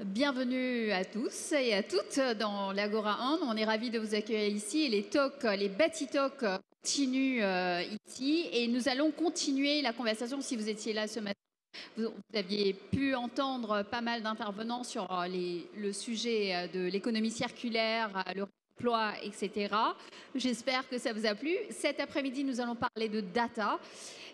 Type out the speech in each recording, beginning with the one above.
Bienvenue à tous et à toutes dans l'Agora 1. On est ravis de vous accueillir ici. Et les talks, les Bati Talks continuent ici. Et nous allons continuer la conversation. Si vous étiez là ce matin, vous aviez pu entendre pas mal d'intervenants sur le sujet de l'économie circulaire, le emploi, etc. J'espère que ça vous a plu. Cet après-midi, nous allons parler de data.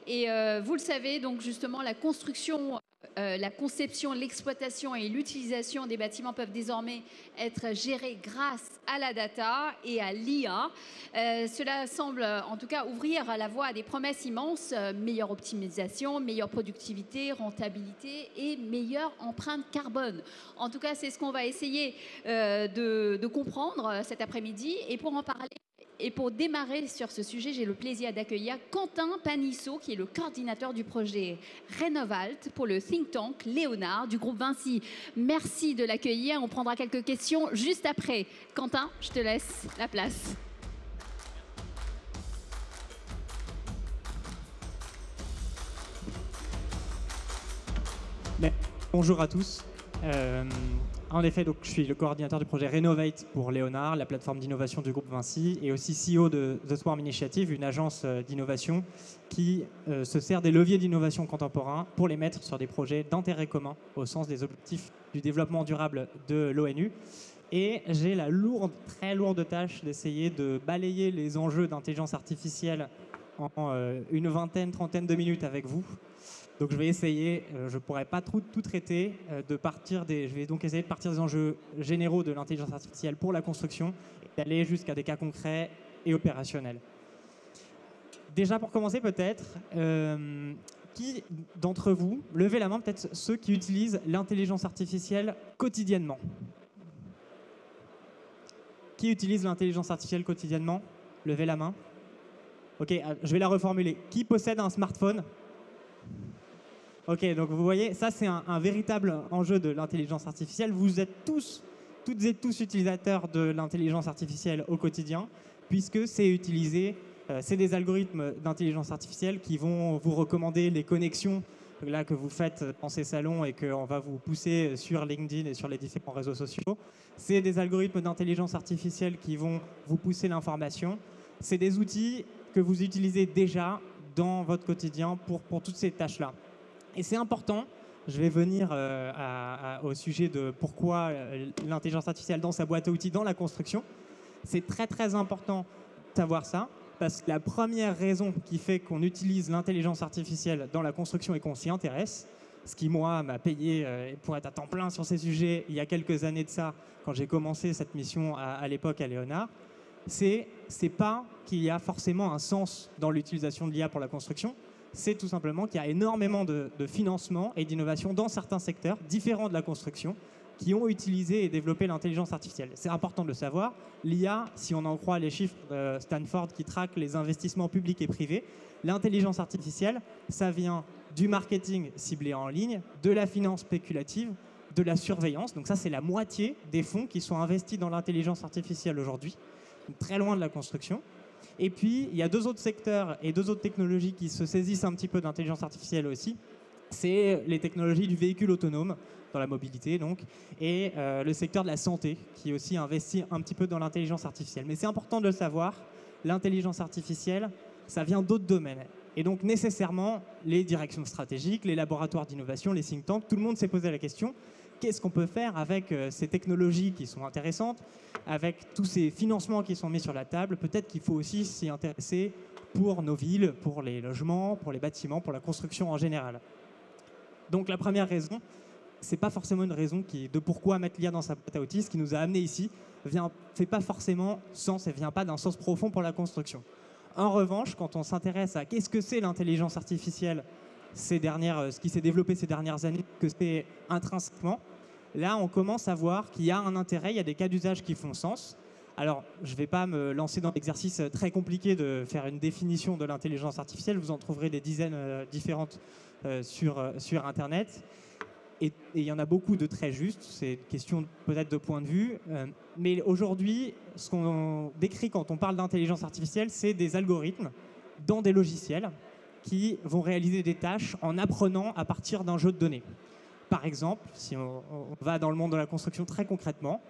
Et vous le savez, donc justement, la construction, la conception, l'exploitation et l'utilisation des bâtiments peuvent désormais être gérés grâce à la data et à l'IA. Cela semble en tout cas ouvrir la voie à des promesses immenses, meilleure optimisation, meilleure productivité, rentabilité et meilleure empreinte carbone. En tout cas, c'est ce qu'on va essayer de comprendre cet après-midi. Et pour en parler, et pour démarrer sur ce sujet, j'ai le plaisir d'accueillir Quentin Panisseau, qui est le coordinateur du projet Renovalt pour le think tank Léonard du groupe Vinci. Merci de l'accueillir. On prendra quelques questions juste après. Quentin, je te laisse la place. Bonjour à tous. En effet, donc, je suis le coordinateur du projet Renovate pour Léonard, la plateforme d'innovation du groupe Vinci, et aussi CEO de The Swarm Initiative, une agence d'innovation qui se sert des leviers d'innovation contemporains pour les mettre sur des projets d'intérêt commun au sens des objectifs du développement durable de l'ONU. Et j'ai la très lourde tâche d'essayer de balayer les enjeux d'intelligence artificielle en une vingtaine, trentaine de minutes avec vous. Donc je vais essayer, je ne pourrai pas tout traiter, je vais donc essayer de partir des enjeux généraux de l'intelligence artificielle pour la construction et d'aller jusqu'à des cas concrets et opérationnels. Déjà pour commencer peut-être, qui d'entre vous, levez la main peut-être ceux qui utilisent l'intelligence artificielle quotidiennement. Qui utilise l'intelligence artificielle quotidiennement? Levez la main. Ok, je vais la reformuler. Qui possède un smartphone? Ok, donc vous voyez, ça c'est un véritable enjeu de l'intelligence artificielle. Vous êtes toutes et tous utilisateurs de l'intelligence artificielle au quotidien, puisque c'est utilisé, c'est des algorithmes d'intelligence artificielle qui vont vous recommander les connexions là, que vous faites dans ces salons et qu'on va vous pousser sur LinkedIn et sur les différents réseaux sociaux. C'est des algorithmes d'intelligence artificielle qui vont vous pousser l'information. C'est des outils que vous utilisez déjà dans votre quotidien pour toutes ces tâches-là. Et c'est important, je vais venir au sujet de pourquoi l'intelligence artificielle dans sa boîte à outils dans la construction. C'est très très important de savoir ça, parce que la première raison qui fait qu'on utilise l'intelligence artificielle dans la construction et qu'on s'y intéresse, ce qui moi m'a payé pour être à temps plein sur ces sujets il y a quelques années de ça, quand j'ai commencé cette mission à l'époque à Léonard, c'est pas qu'il y a forcément un sens dans l'utilisation de l'IA pour la construction, c'est tout simplement qu'il y a énormément de financement et d'innovation dans certains secteurs différents de la construction qui ont utilisé et développé l'intelligence artificielle. C'est important de le savoir. L'IA, si on en croit les chiffres de Stanford qui traquent les investissements publics et privés, l'intelligence artificielle, ça vient du marketing ciblé en ligne, de la finance spéculative, de la surveillance. Donc ça, c'est la moitié des fonds qui sont investis dans l'intelligence artificielle aujourd'hui, très loin de la construction. Et puis, il y a deux autres secteurs et deux autres technologies qui se saisissent un petit peu d'intelligence artificielle aussi. C'est les technologies du véhicule autonome, dans la mobilité donc, et le secteur de la santé, qui aussi investit un petit peu dans l'intelligence artificielle. Mais c'est important de le savoir, l'intelligence artificielle, ça vient d'autres domaines. Et donc, nécessairement, les directions stratégiques, les laboratoires d'innovation, les think tanks, tout le monde s'est posé la question, qu'est-ce qu'on peut faire avec ces technologies qui sont intéressantes, avec tous ces financements qui sont mis sur la table? Peut-être qu'il faut aussi s'y intéresser pour nos villes, pour les logements, pour les bâtiments, pour la construction en général. Donc la première raison, c'est pas forcément une raison de pourquoi mettre l'IA dans sa boîte à outils. Ce qui nous a amené ici fait pas forcément sens et vient pas d'un sens profond pour la construction. En revanche, quand on s'intéresse à qu'est-ce que c'est l'intelligence artificielle, ce qui s'est développé ces dernières années, que c'est intrinsèquement, là on commence à voir qu'il y a un intérêt, il y a des cas d'usage qui font sens. Alors, je ne vais pas me lancer dans l'exercice très compliqué de faire une définition de l'intelligence artificielle, vous en trouverez des dizaines différentes sur Internet. Et il y en a beaucoup de très justes, c'est une question peut-être de point de vue. Mais aujourd'hui, ce qu'on décrit quand on parle d'intelligence artificielle, c'est des algorithmes dans des logiciels qui vont réaliser des tâches en apprenant à partir d'un jeu de données. Par exemple, si on va dans le monde de la construction très concrètement,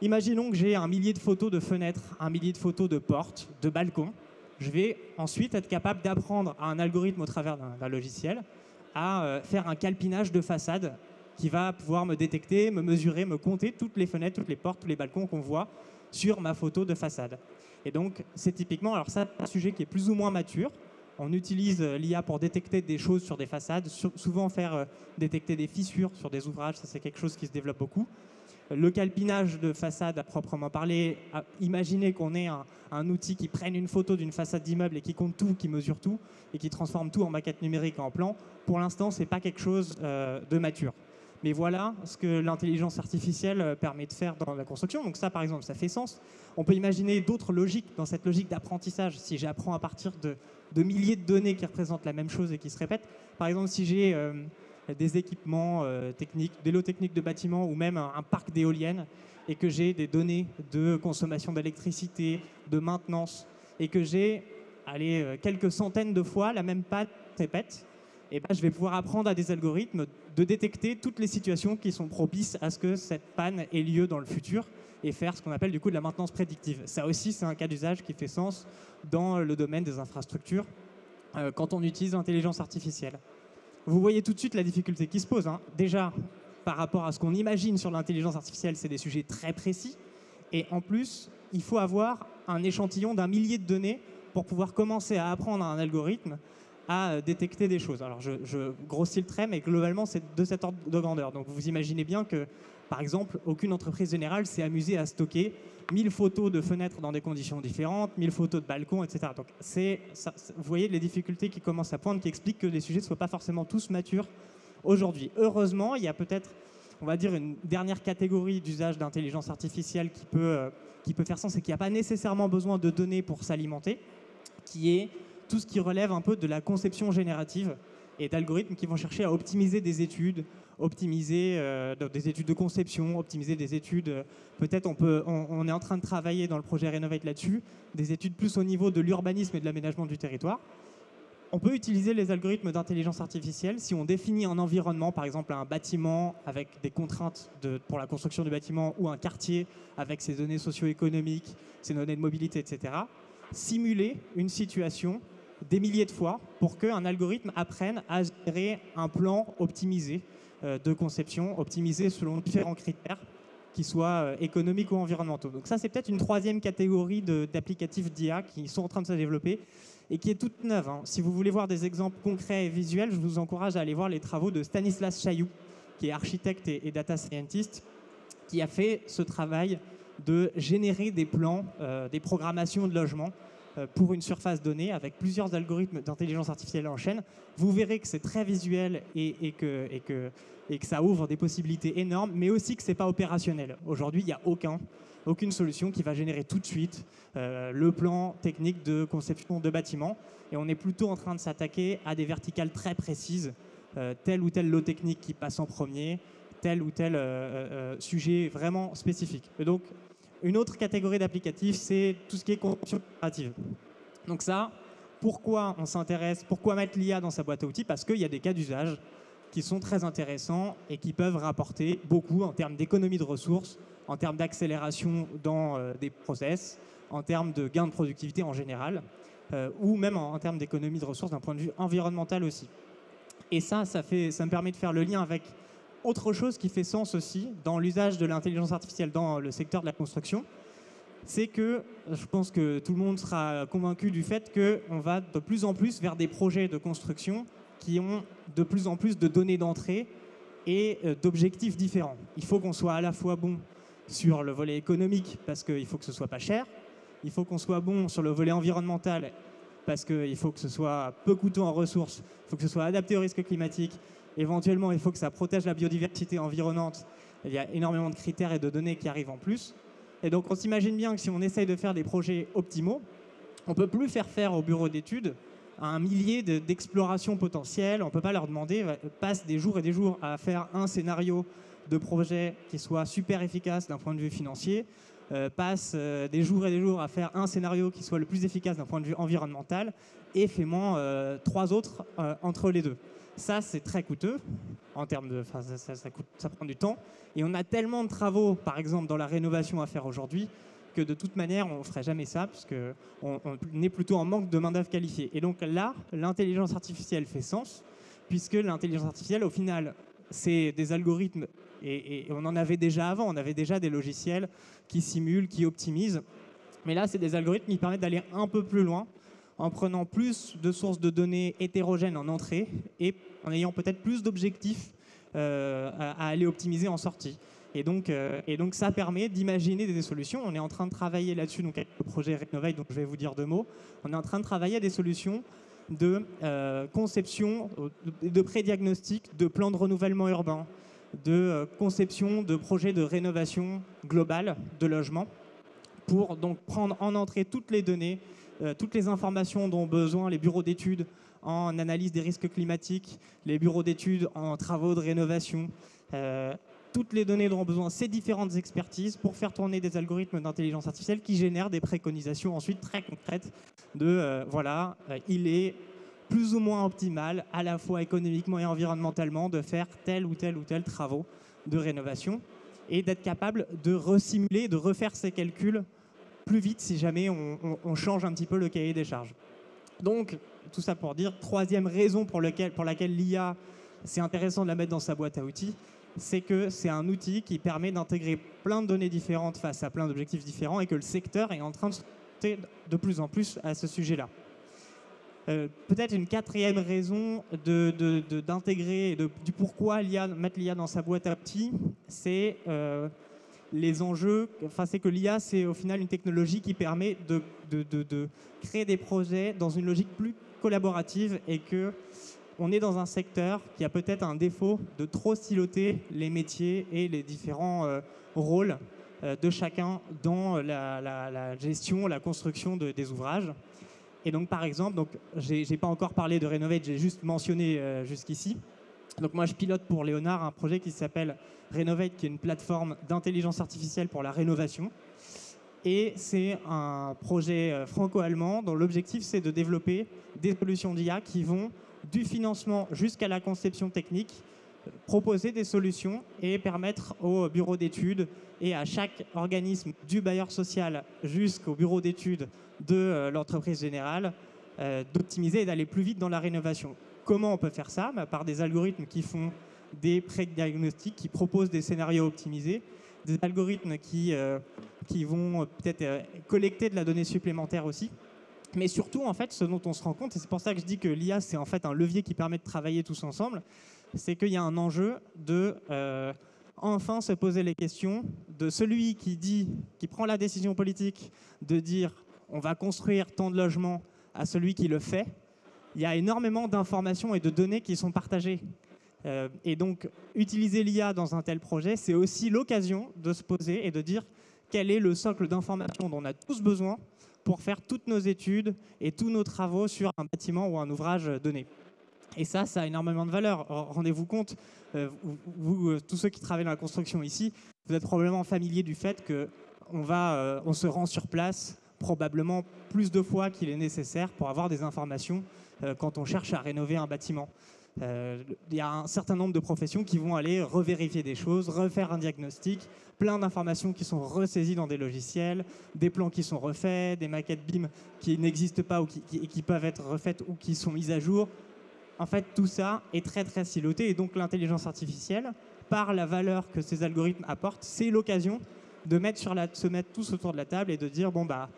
imaginons que j'ai un millier de photos de fenêtres, un millier de photos de portes, de balcons. Je vais ensuite être capable d'apprendre à un algorithme au travers d'un logiciel à faire un calpinage de façade qui va pouvoir me détecter, me mesurer, me compter toutes les fenêtres, toutes les portes, tous les balcons qu'on voit sur ma photo de façade. Et donc, c'est typiquement, alors ça, c'est un sujet qui est plus ou moins mature. On utilise l'IA pour détecter des choses sur des façades, souvent faire détecter des fissures sur des ouvrages, ça c'est quelque chose qui se développe beaucoup. Le calpinage de façade à proprement parler, imaginez qu'on ait un outil qui prenne une photo d'une façade d'immeuble et qui compte tout, qui mesure tout et qui transforme tout en maquette numérique, en plan. Pour l'instant, ce n'est pas quelque chose de mature. Mais voilà ce que l'intelligence artificielle permet de faire dans la construction. Donc ça, par exemple, ça fait sens. On peut imaginer d'autres logiques dans cette logique d'apprentissage. Si j'apprends à partir de milliers de données qui représentent la même chose et qui se répètent, par exemple, si j'ai des équipements techniques, des lots techniques de bâtiments ou même un parc d'éoliennes et que j'ai des données de consommation d'électricité, de maintenance et que j'ai quelques centaines de fois la même panne répète, et ben, je vais pouvoir apprendre à des algorithmes de détecter toutes les situations qui sont propices à ce que cette panne ait lieu dans le futur et faire ce qu'on appelle du coup de la maintenance prédictive. Ça aussi, c'est un cas d'usage qui fait sens dans le domaine des infrastructures quand on utilise l'intelligence artificielle. Vous voyez tout de suite la difficulté qui se pose. Déjà, par rapport à ce qu'on imagine sur l'intelligence artificielle, c'est des sujets très précis. Et en plus, il faut avoir un échantillon d'un millier de données pour pouvoir commencer à apprendre à un algorithme à détecter des choses. Alors, je grossis le trait, mais globalement, c'est de cet ordre de grandeur. Donc, vous imaginez bien que, par exemple, aucune entreprise générale s'est amusée à stocker 1000 photos de fenêtres dans des conditions différentes, 1000 photos de balcons, etc. Donc, vous voyez les difficultés qui commencent à poindre, qui expliquent que les sujets ne soient pas forcément tous matures aujourd'hui. Heureusement, il y a peut-être, on va dire, une dernière catégorie d'usage d'intelligence artificielle qui peut faire sens et qui n'a pas nécessairement besoin de données pour s'alimenter, qui est tout ce qui relève un peu de la conception générative et d'algorithmes qui vont chercher à optimiser des études, optimiser des études de conception, optimiser des études, peut-être on est en train de travailler dans le projet Renovate là-dessus, des études plus au niveau de l'urbanisme et de l'aménagement du territoire. On peut utiliser les algorithmes d'intelligence artificielle si on définit un environnement, par exemple un bâtiment avec des contraintes pour la construction du bâtiment ou un quartier avec ses données socio-économiques, ses données de mobilité, etc. Simuler une situation des milliers de fois pour qu'un algorithme apprenne à gérer un plan optimisé de conception, optimisé selon différents critères qui soient économiques ou environnementaux. Donc ça, c'est peut-être une troisième catégorie d'applicatifs d'IA qui sont en train de se développer et qui est toute neuve. Si vous voulez voir des exemples concrets et visuels, je vous encourage à aller voir les travaux de Stanislas Chailloux, qui est architecte et data scientist, qui a fait ce travail de générer des plans, des programmations de logement pour une surface donnée avec plusieurs algorithmes d'intelligence artificielle en chaîne. Vous verrez que c'est très visuel et que ça ouvre des possibilités énormes, mais aussi que ce n'est pas opérationnel. Aujourd'hui, il n'y a aucune solution qui va générer tout de suite le plan technique de conception de bâtiment. Et on est plutôt en train de s'attaquer à des verticales très précises, tel ou tel lot technique qui passe en premier, tel ou tel sujet vraiment spécifique. Et donc, une autre catégorie d'applicatifs, c'est tout ce qui est conception opérative. Donc ça, pourquoi on s'intéresse, pourquoi mettre l'IA dans sa boîte à outils? Parce qu'il y a des cas d'usage qui sont très intéressants et qui peuvent rapporter beaucoup en termes d'économie de ressources, en termes d'accélération dans des process, en termes de gains de productivité en général, ou même en termes d'économie de ressources d'un point de vue environnemental aussi. Et ça me permet de faire le lien avec autre chose qui fait sens aussi dans l'usage de l'intelligence artificielle dans le secteur de la construction, c'est que je pense que tout le monde sera convaincu du fait qu'on va de plus en plus vers des projets de construction qui ont de plus en plus de données d'entrée et d'objectifs différents. Il faut qu'on soit à la fois bon sur le volet économique parce qu'il faut que ce soit pas cher, il faut qu'on soit bon sur le volet environnemental parce qu'il faut que ce soit peu coûteux en ressources, il faut que ce soit adapté aux risques climatiques. Éventuellement, il faut que ça protège la biodiversité environnante. Il y a énormément de critères et de données qui arrivent en plus. Et donc, on s'imagine bien que si on essaye de faire des projets optimaux, on ne peut plus faire au bureau d'études un millier d'explorations potentielles. On ne peut pas leur demander, passe des jours et des jours à faire un scénario de projet qui soit super efficace d'un point de vue financier, passe des jours et des jours à faire un scénario qui soit le plus efficace d'un point de vue environnemental, et fais-moi 3 autres entre les deux. Ça, c'est très coûteux en termes de, ça prend du temps. Et on a tellement de travaux, par exemple, dans la rénovation à faire aujourd'hui, que de toute manière, on ne ferait jamais ça, puisqu'on est plutôt en manque de main-d'œuvre qualifiée. Et donc là, l'intelligence artificielle fait sens, puisque l'intelligence artificielle, au final, c'est des algorithmes, et on en avait déjà avant, on avait déjà des logiciels qui simulent, qui optimisent. Mais là, c'est des algorithmes qui permettent d'aller un peu plus loin, en prenant plus de sources de données hétérogènes en entrée et en ayant peut-être plus d'objectifs à aller optimiser en sortie. Et donc ça permet d'imaginer des solutions. On est en train de travailler là-dessus, donc avec le projet Renovate, dont je vais vous dire deux mots. On est en train de travailler à des solutions de conception, de pré-diagnostic, de plans de renouvellement urbain, de conception de projets de rénovation globale de logements, pour donc prendre en entrée toutes les données, toutes les informations dont ont besoin les bureaux d'études en analyse des risques climatiques, les bureaux d'études en travaux de rénovation, toutes les données dont ont besoin ces différentes expertises pour faire tourner des algorithmes d'intelligence artificielle qui génèrent des préconisations ensuite très concrètes de voilà, il est plus ou moins optimal à la fois économiquement et environnementalement de faire tel ou tel travaux de rénovation et d'être capable de resimuler, de refaire ces calculs plus vite si jamais on change un petit peu le cahier des charges. Donc, tout ça pour dire, troisième raison pour laquelle l'IA, c'est intéressant de la mettre dans sa boîte à outils, c'est que c'est un outil qui permet d'intégrer plein de données différentes face à plein d'objectifs différents et que le secteur est en train de se porter de plus en plus à ce sujet-là. Peut-être une quatrième raison d'intégrer, du pourquoi mettre l'IA dans sa boîte à outils, c'est les enjeux. Enfin, c'est que l'IA, c'est au final une technologie qui permet de créer des projets dans une logique plus collaborative et que on est dans un secteur qui a peut-être un défaut de trop siloter les métiers et les différents rôles de chacun dans la gestion, la construction des ouvrages. Et donc, par exemple, j'ai pas encore parlé de Renovate, j'ai juste mentionné jusqu'ici. Donc moi, je pilote pour Léonard un projet qui s'appelle Renovate, qui est une plateforme d'intelligence artificielle pour la rénovation. Et c'est un projet franco-allemand dont l'objectif, c'est de développer des solutions d'IA qui vont du financement jusqu'à la conception technique, proposer des solutions et permettre aux bureaux d'études et à chaque organisme, du bailleur social jusqu'au bureau d'études de l'entreprise générale, d'optimiser et d'aller plus vite dans la rénovation. Comment on peut faire ça? Par des algorithmes qui font des pré-diagnostics, qui proposent des scénarios optimisés, des algorithmes qui vont peut-être collecter de la donnée supplémentaire aussi. Mais surtout, en fait, ce dont on se rend compte, et c'est pour ça que je dis que l'IA, c'est en fait un levier qui permet de travailler tous ensemble, c'est qu'il y a un enjeu de enfin se poser les questions de celui qui prend la décision politique de dire on va construire tant de logements à celui qui le fait. Il y a énormément d'informations et de données qui sont partagées. Et donc, utiliser l'IA dans un tel projet, c'est aussi l'occasion de se poser et de dire quel est le socle d'informations dont on a tous besoin pour faire toutes nos études et tous nos travaux sur un bâtiment ou un ouvrage donné. Et ça a énormément de valeur. Rendez-vous compte, vous, tous ceux qui travaillent dans la construction ici, vous êtes probablement familiers du fait qu'on se rend sur place probablement plus de fois qu'il est nécessaire pour avoir des informations quand on cherche à rénover un bâtiment. Il y a un certain nombre de professions qui vont aller revérifier des choses, refaire un diagnostic, plein d'informations qui sont ressaisies dans des logiciels, des plans qui sont refaits, des maquettes BIM qui n'existent pas ou qui peuvent être refaites ou qui sont mises à jour. En fait, tout ça est très très siloté et donc l'intelligence artificielle, par la valeur que ces algorithmes apportent, c'est l'occasion de se mettre tous autour de la table et de dire bon bah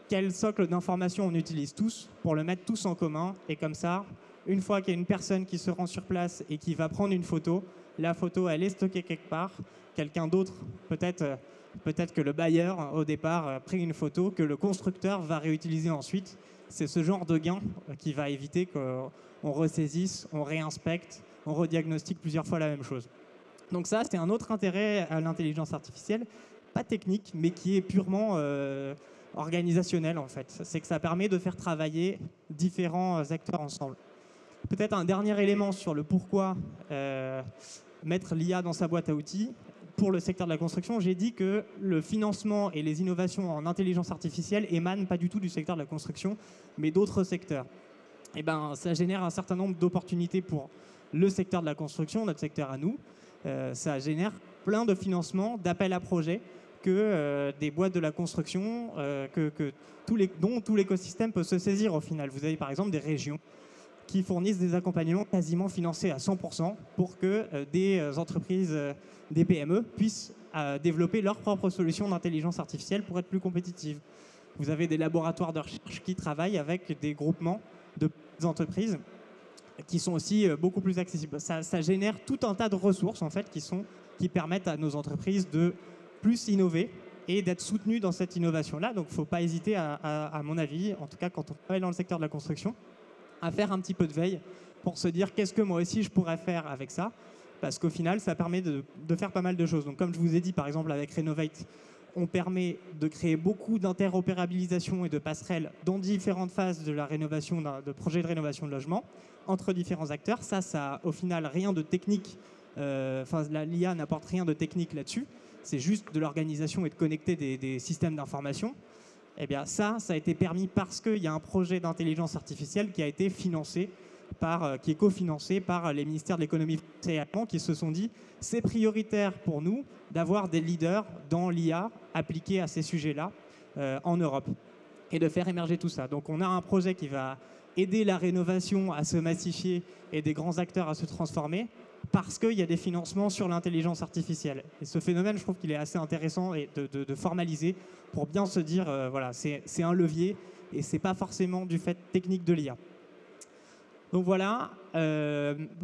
quel socle d'informations on utilise tous pour le mettre tous en commun et comme ça, une fois qu'il y a une personne qui se rend sur place et qui va prendre une photo, la photo elle est stockée quelque part, quelqu'un d'autre, peut-être que le bailleur au départ a pris une photo que le constructeur va réutiliser ensuite. C'est ce genre de gain qui va éviter qu'on ressaisisse, on réinspecte, on rediagnostique plusieurs fois la même chose. Donc ça, c'est un autre intérêt à l'intelligence artificielle, pas technique, mais qui est purement organisationnel en fait. C'est que ça permet de faire travailler différents acteurs ensemble. Peut-être un dernier élément sur le pourquoi mettre l'IA dans sa boîte à outils. Pour le secteur de la construction, j'ai dit que le financement et les innovations en intelligence artificielle émanent pas du tout du secteur de la construction, mais d'autres secteurs. eh ben, ça génère un certain nombre d'opportunités pour le secteur de la construction, notre secteur à nous. Ça génère plein de financements, d'appels à projets que des boîtes de la construction, dont tout l'écosystème peut se saisir au final. Vous avez par exemple des régions qui fournissent des accompagnements quasiment financés à 100% pour que des entreprises, des PME, puissent développer leurs propres solutions d'intelligence artificielle pour être plus compétitives. Vous avez des laboratoires de recherche qui travaillent avec des groupements de petites entreprises qui sont aussi beaucoup plus accessibles. Ça génère tout un tas de ressources en fait, qui permettent à nos entreprises de plus innover et d'être soutenues dans cette innovation-là. Donc il ne faut pas hésiter, à mon avis, en tout cas quand on travaille dans le secteur de la construction, à faire un petit peu de veille pour se dire qu'est-ce que moi aussi je pourrais faire avec ça, parce qu'au final ça permet de faire pas mal de choses. Donc comme je vous ai dit, par exemple avec Renovate, on permet de créer beaucoup d'interopérabilisation et de passerelles dans différentes phases de la rénovation, de projets de rénovation de logement entre différents acteurs. Ça au final rien de technique, l'IA n'apporte rien de technique là-dessus, c'est juste de l'organisation et de connecter des systèmes d'information. Eh bien ça a été permis parce qu'il y a un projet d'intelligence artificielle qui a été financé qui est cofinancé par les ministères de l'économie français et allemand, qui se sont dit c'est prioritaire pour nous d'avoir des leaders dans l'IA appliquée à ces sujets-là en Europe et de faire émerger tout ça. Donc on a un projet qui va aider la rénovation à se massifier et des grands acteurs à se transformer parce qu'il y a des financements sur l'intelligence artificielle. Et ce phénomène, je trouve qu'il est assez intéressant et de formaliser pour bien se dire, voilà, c'est un levier et ce n'est pas forcément du fait technique de l'IA. Donc voilà,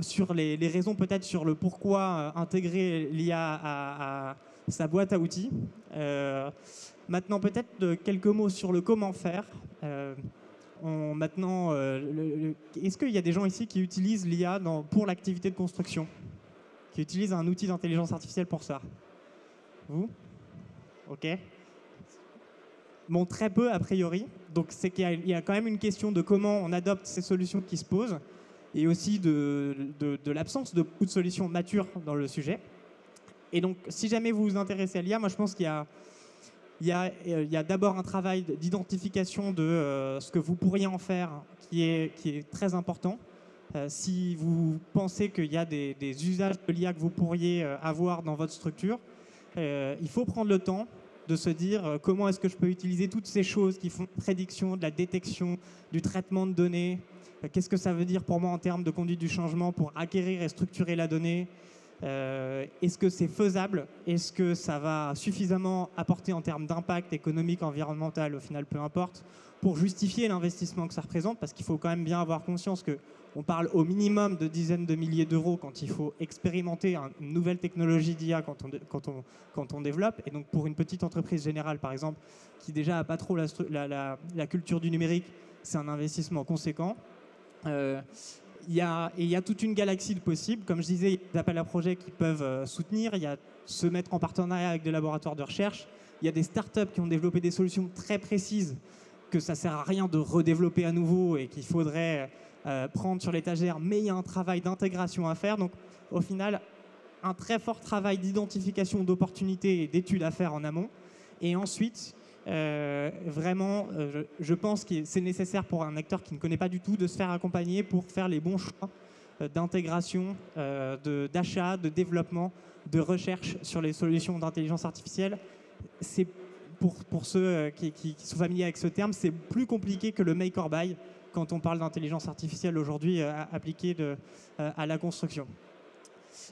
sur les raisons peut-être sur le pourquoi intégrer l'IA à sa boîte à outils. Maintenant peut-être quelques mots sur le comment faire. Est-ce qu'il y a des gens ici qui utilisent l'IA pour l'activité de construction, qui utilisent un outil d'intelligence artificielle pour ça? Vous? Ok. Bon, très peu a priori. Donc c'est qu'il y a quand même une question de comment on adopte ces solutions qui se posent et aussi de l'absence de beaucoup de solutions matures dans le sujet. Et donc si jamais vous vous intéressez à l'IA, moi je pense qu'il y a d'abord un travail d'identification de ce que vous pourriez en faire qui est très important. Si vous pensez qu'il y a des usages de l'IA que vous pourriez avoir dans votre structure, il faut prendre le temps de se dire comment est-ce que je peux utiliser toutes ces choses qui font de la prédiction, de la détection, du traitement de données. Qu'est-ce que ça veut dire pour moi en termes de conduite du changement pour acquérir et structurer la donnée? Est-ce que c'est faisable? Est-ce que ça va suffisamment apporter en termes d'impact économique, environnemental, au final peu importe, pour justifier l'investissement que ça représente? Parce qu'il faut quand même bien avoir conscience qu'on parle au minimum de dizaines de milliers d'euros quand il faut expérimenter une nouvelle technologie d'IA quand on développe. Et donc pour une petite entreprise générale, par exemple, qui déjà n'a pas trop la culture du numérique, c'est un investissement conséquent. Il y a toute une galaxie de possibles. Comme je disais, il y a des appels à projets qui peuvent soutenir, il y a se mettre en partenariat avec des laboratoires de recherche, il y a des startups qui ont développé des solutions très précises que ça ne sert à rien de redévelopper à nouveau et qu'il faudrait prendre sur l'étagère, mais il y a un travail d'intégration à faire. Donc au final, un très fort travail d'identification d'opportunités et d'études à faire en amont. Et ensuite, je pense que c'est nécessaire pour un acteur qui ne connaît pas du tout de se faire accompagner pour faire les bons choix d'intégration, d'achat, de développement, de recherche sur les solutions d'intelligence artificielle. C'est pour ceux qui sont familiers avec ce terme, c'est plus compliqué que le make or buy quand on parle d'intelligence artificielle aujourd'hui appliquée à la construction.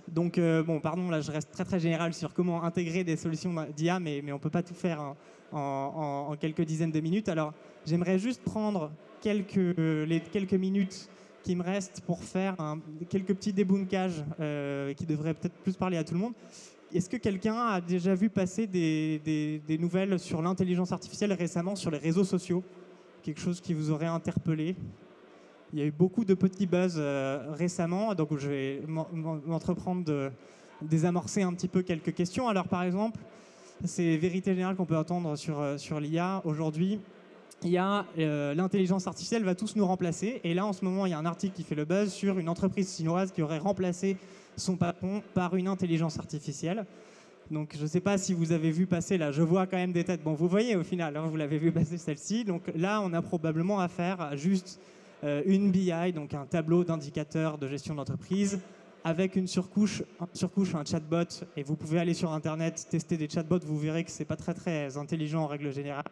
Donc, pardon, là je reste très très général sur comment intégrer des solutions d'IA, mais on ne peut pas tout faire en quelques dizaines de minutes. Alors, j'aimerais juste prendre les quelques minutes qui me restent pour faire quelques petits débunkages qui devraient peut-être plus parler à tout le monde. Est-ce que quelqu'un a déjà vu passer des nouvelles sur l'intelligence artificielle récemment sur les réseaux sociaux? Quelque chose qui vous aurait interpellé? Il y a eu beaucoup de petits buzz récemment, donc je vais m'entreprendre de désamorcer un petit peu quelques questions. Alors par exemple, c'est vérité générale qu'on peut entendre sur l'IA aujourd'hui. Il y a l'intelligence artificielle va tous nous remplacer. Et là, en ce moment, il y a un article qui fait le buzz sur une entreprise chinoise qui aurait remplacé son patron par une intelligence artificielle. Donc, je ne sais pas si vous avez vu passer, là, je vois quand même des têtes. Bon, vous voyez au final, hein, vous l'avez vu passer celle-ci. Donc là, on a probablement affaire à juste une BI, donc un tableau d'indicateurs de gestion d'entreprise, avec une surcouche, un chatbot. Et vous pouvez aller sur Internet, tester des chatbots, vous verrez que ce n'est pas très, très intelligent en règle générale.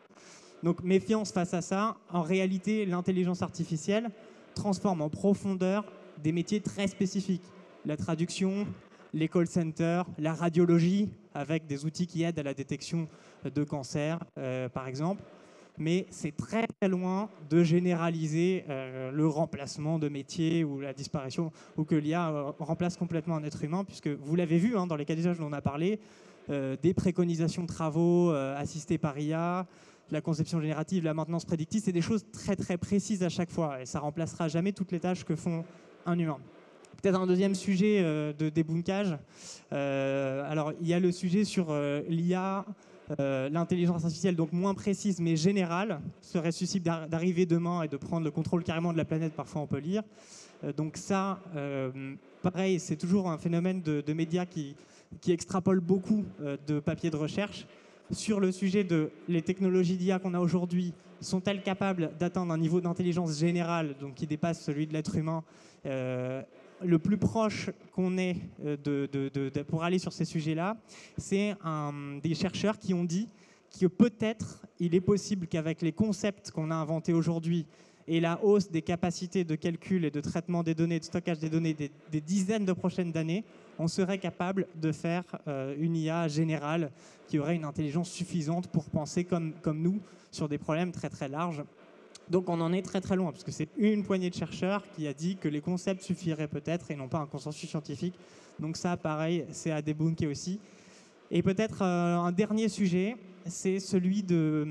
Donc méfiance face à ça. En réalité, l'intelligence artificielle transforme en profondeur des métiers très spécifiques. La traduction, les call centers, la radiologie, avec des outils qui aident à la détection de cancer, par exemple. Mais c'est très, très loin de généraliser le remplacement de métiers ou la disparition, ou que l'IA remplace complètement un être humain, puisque vous l'avez vu dans les cas d'usage dont on a parlé, des préconisations de travaux assistés par IA, la conception générative, la maintenance prédictive, c'est des choses très, très précises à chaque fois, et ça ne remplacera jamais toutes les tâches que font un humain. Peut-être un deuxième sujet de débunkage. Alors, il y a le sujet sur l'IA, l'intelligence artificielle, donc moins précise mais générale, serait susceptible d'arriver demain et de prendre le contrôle carrément de la planète, parfois on peut lire. Donc ça, pareil, c'est toujours un phénomène de médias qui extrapole beaucoup de papiers de recherche. Sur le sujet de les technologies d'IA qu'on a aujourd'hui, sont-elles capables d'atteindre un niveau d'intelligence générale, donc qui dépasse celui de l'être humain, le plus proche qu'on ait pour aller sur ces sujets-là, c'est des chercheurs qui ont dit que peut-être il est possible qu'avec les concepts qu'on a inventés aujourd'hui et la hausse des capacités de calcul et de traitement des données, de stockage des données des dizaines de prochaines années, on serait capable de faire une IA générale qui aurait une intelligence suffisante pour penser comme nous sur des problèmes très très larges. Donc on en est très très loin, parce que c'est une poignée de chercheurs qui a dit que les concepts suffiraient peut-être et non pas un consensus scientifique. Donc ça, pareil, c'est à débunker aussi. Et peut-être un dernier sujet, c'est celui de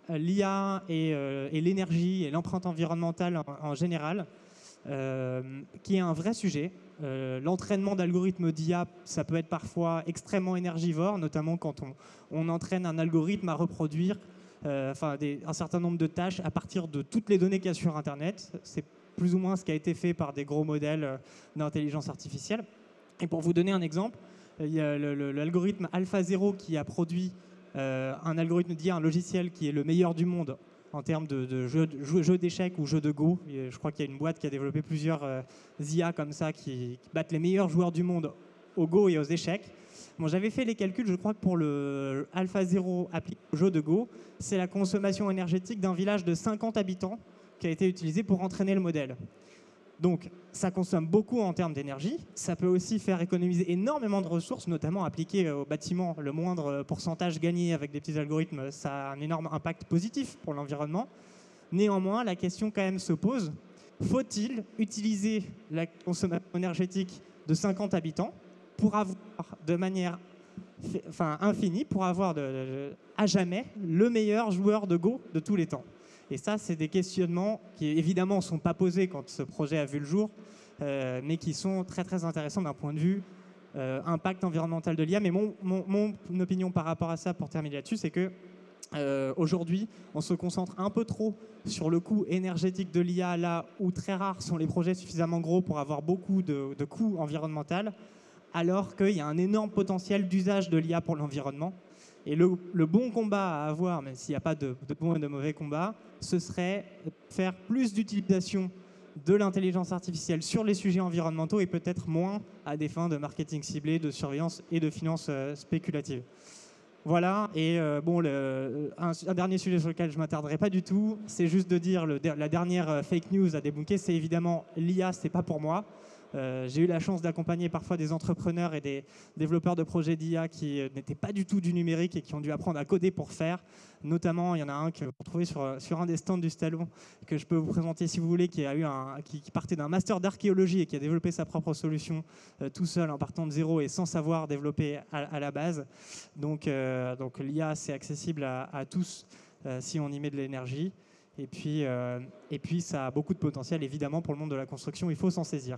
l'IA et l'énergie et l'empreinte environnementale en général, qui est un vrai sujet. L'entraînement d'algorithmes d'IA, ça peut être parfois extrêmement énergivore, notamment quand on entraîne un algorithme à reproduire un certain nombre de tâches à partir de toutes les données qu'il y a sur Internet. C'est plus ou moins ce qui a été fait par des gros modèles d'intelligence artificielle. Et pour vous donner un exemple, il y a l'algorithme AlphaZero qui a produit un algorithme d'IA, un logiciel qui est le meilleur du monde en termes de jeux d'échecs ou jeux de Go. Et je crois qu'il y a une boîte qui a développé plusieurs IA comme ça qui battent les meilleurs joueurs du monde au Go et aux échecs. Bon, j'avais fait les calculs, je crois que pour le AlphaZero appliqué au jeu de Go, c'est la consommation énergétique d'un village de 50 habitants qui a été utilisé pour entraîner le modèle. Donc, ça consomme beaucoup en termes d'énergie. Ça peut aussi faire économiser énormément de ressources, notamment appliquées au bâtiment. Le moindre pourcentage gagné avec des petits algorithmes, ça a un énorme impact positif pour l'environnement. Néanmoins, la question quand même se pose, faut-il utiliser la consommation énergétique de 50 habitants pour avoir de manière infinie, pour avoir à jamais le meilleur joueur de Go de tous les temps? Et ça, c'est des questionnements qui, évidemment, ne sont pas posés quand ce projet a vu le jour, mais qui sont très, très intéressants d'un point de vue impact environnemental de l'IA. Mais mon opinion par rapport à ça, pour terminer là-dessus, c'est que aujourd'hui, on se concentre un peu trop sur le coût énergétique de l'IA, là où très rares sont les projets suffisamment gros pour avoir beaucoup de coûts environnementaux, alors qu'il y a un énorme potentiel d'usage de l'IA pour l'environnement. Et le bon combat à avoir, même s'il n'y a pas de bon et de mauvais combat, ce serait faire plus d'utilisation de l'intelligence artificielle sur les sujets environnementaux et peut-être moins à des fins de marketing ciblé, de surveillance et de finances spéculatives. Voilà, et un dernier sujet sur lequel je ne m'attarderai pas du tout, c'est juste de dire la dernière fake news à débunker, c'est évidemment l'IA, c'est pas pour moi. J'ai eu la chance d'accompagner parfois des entrepreneurs et des développeurs de projets d'IA qui n'étaient pas du tout du numérique et qui ont dû apprendre à coder pour faire. Notamment, il y en a un que vous retrouvez sur un des stands du Stallon, que je peux vous présenter si vous voulez, qui partait d'un master d'archéologie et qui a développé sa propre solution tout seul en partant de zéro et sans savoir développer à la base. Donc l'IA, c'est accessible à tous si on y met de l'énergie. Et puis, ça a beaucoup de potentiel, évidemment, pour le monde de la construction. Il faut s'en saisir.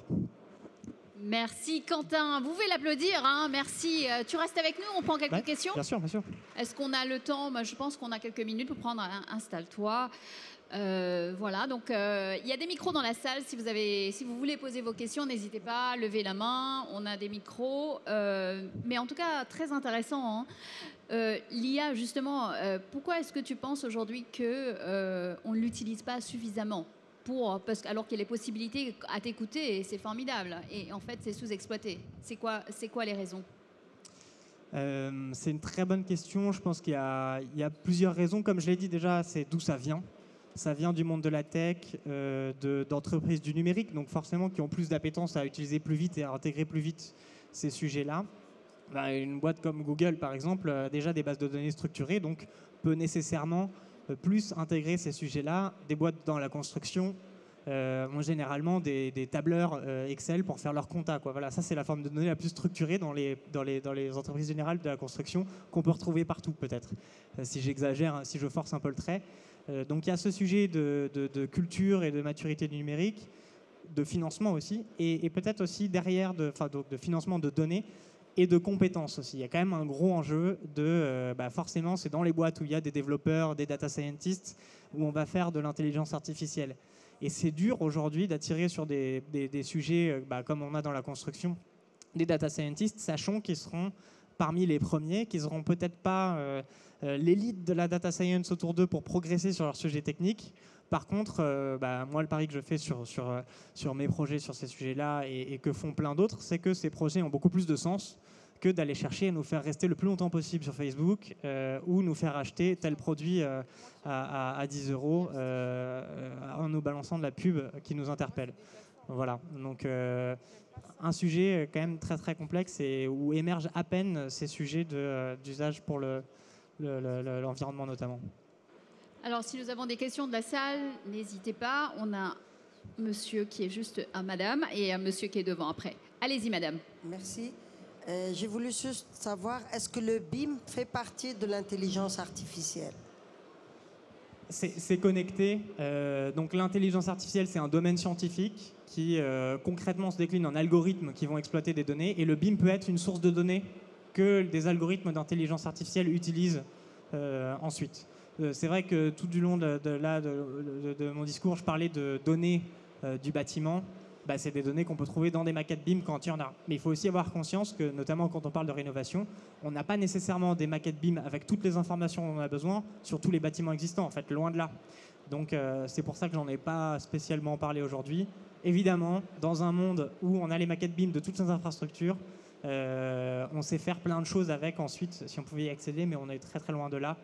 Merci Quentin. Vous pouvez l'applaudir. Hein. Merci. Tu restes avec nous, on prend quelques questions. Bien sûr, bien sûr. Est-ce qu'on a le temps? Je pense qu'on a quelques minutes pour prendre Installe-toi. Voilà, donc il y a des micros dans la salle. Si vous voulez poser vos questions, n'hésitez pas à lever la main. On a des micros. Mais en tout cas, très intéressant. Hein. L'IA, justement, pourquoi est-ce que tu penses aujourd'hui qu'on ne l'utilise pas suffisamment alors qu'il y a les possibilités à t'écouter, et c'est formidable. Et en fait, c'est sous-exploité. C'est quoi les raisons? C'est une très bonne question. Je pense qu'il y a plusieurs raisons. Comme je l'ai dit déjà, c'est d'où ça vient. Ça vient du monde de la tech, d'entreprises du numérique, donc forcément qui ont plus d'appétence à utiliser plus vite et à intégrer plus vite ces sujets-là. Une boîte comme Google, par exemple, a déjà des bases de données structurées, donc peut nécessairement plus intégrer ces sujets-là. Des boîtes dans la construction ont généralement des tableurs Excel pour faire leur compta, quoi. Voilà, ça c'est la forme de données la plus structurée dans les entreprises générales de la construction qu'on peut retrouver partout, peut-être. Si j'exagère, si je force un peu le trait. Donc il y a ce sujet de culture et de maturité du numérique, de financement aussi, et peut-être aussi derrière de financement de données et de compétences aussi. Il y a quand même un gros enjeu forcément c'est dans les boîtes où il y a des développeurs, des data scientists, où on va faire de l'intelligence artificielle. Et c'est dur aujourd'hui d'attirer sur des sujets comme on a dans la construction, des data scientists, sachant qu'ils seront parmi les premiers, qu'ils n'auront peut-être pas l'élite de la data science autour d'eux pour progresser sur leurs sujets techniques. Par contre, moi, le pari que je fais sur mes projets sur ces sujets-là et que font plein d'autres, c'est que ces projets ont beaucoup plus de sens que d'aller chercher à nous faire rester le plus longtemps possible sur Facebook ou nous faire acheter tel produit à 10 euros en nous balançant de la pub qui nous interpelle. Voilà, donc un sujet quand même très très complexe et où émergent à peine ces sujets d'usage pour l'environnement notamment. Alors, si nous avons des questions de la salle, n'hésitez pas. On a monsieur qui est juste à madame et un monsieur qui est devant après. Allez-y, madame. Merci. J'ai voulu juste savoir, est-ce que le BIM fait partie de l'intelligence artificielle? C'est connecté. Donc l'intelligence artificielle, c'est un domaine scientifique qui concrètement se décline en algorithmes qui vont exploiter des données. Et le BIM peut être une source de données que des algorithmes d'intelligence artificielle utilisent ensuite. C'est vrai que tout du long de mon discours, je parlais de données du bâtiment. C'est des données qu'on peut trouver dans des maquettes BIM quand il y en a. Mais il faut aussi avoir conscience que, notamment quand on parle de rénovation, on n'a pas nécessairement des maquettes BIM avec toutes les informations dont on a besoin sur tous les bâtiments existants, en fait, loin de là. Donc c'est pour ça que j'en ai pas spécialement parlé aujourd'hui. Évidemment, dans un monde où on a les maquettes BIM de toutes ces infrastructures, on sait faire plein de choses avec ensuite, si on pouvait y accéder, mais on est très très loin de là.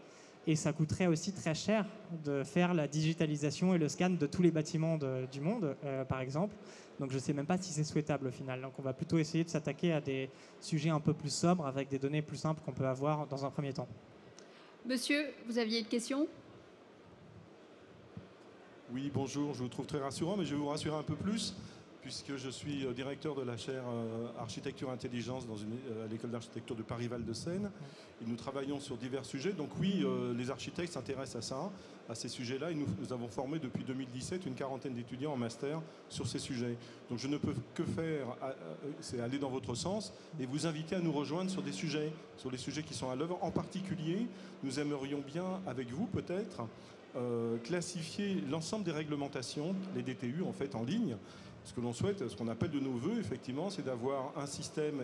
Et ça coûterait aussi très cher de faire la digitalisation et le scan de tous les bâtiments du monde, par exemple. Donc je ne sais même pas si c'est souhaitable au final. Donc on va plutôt essayer de s'attaquer à des sujets un peu plus sobres avec des données plus simples qu'on peut avoir dans un premier temps. Monsieur, vous aviez une question ? Oui, bonjour, je vous trouve très rassurant, mais je vais vous rassurer un peu plus, puisque je suis directeur de la chaire Architecture Intelligence à l'école d'architecture de Paris-Val-de-Seine. Et nous travaillons sur divers sujets. Donc oui, les architectes s'intéressent à ça, à ces sujets-là. Et nous avons formé depuis 2017 une quarantaine d'étudiants en master sur ces sujets. Donc je ne peux que faire, c'est aller dans votre sens et vous inviter à nous rejoindre sur les sujets qui sont à l'œuvre. En particulier, nous aimerions bien, avec vous peut-être, classifier l'ensemble des réglementations, les DTU en fait en ligne. Ce que l'on souhaite, ce qu'on appelle de nos voeux, effectivement, c'est d'avoir un système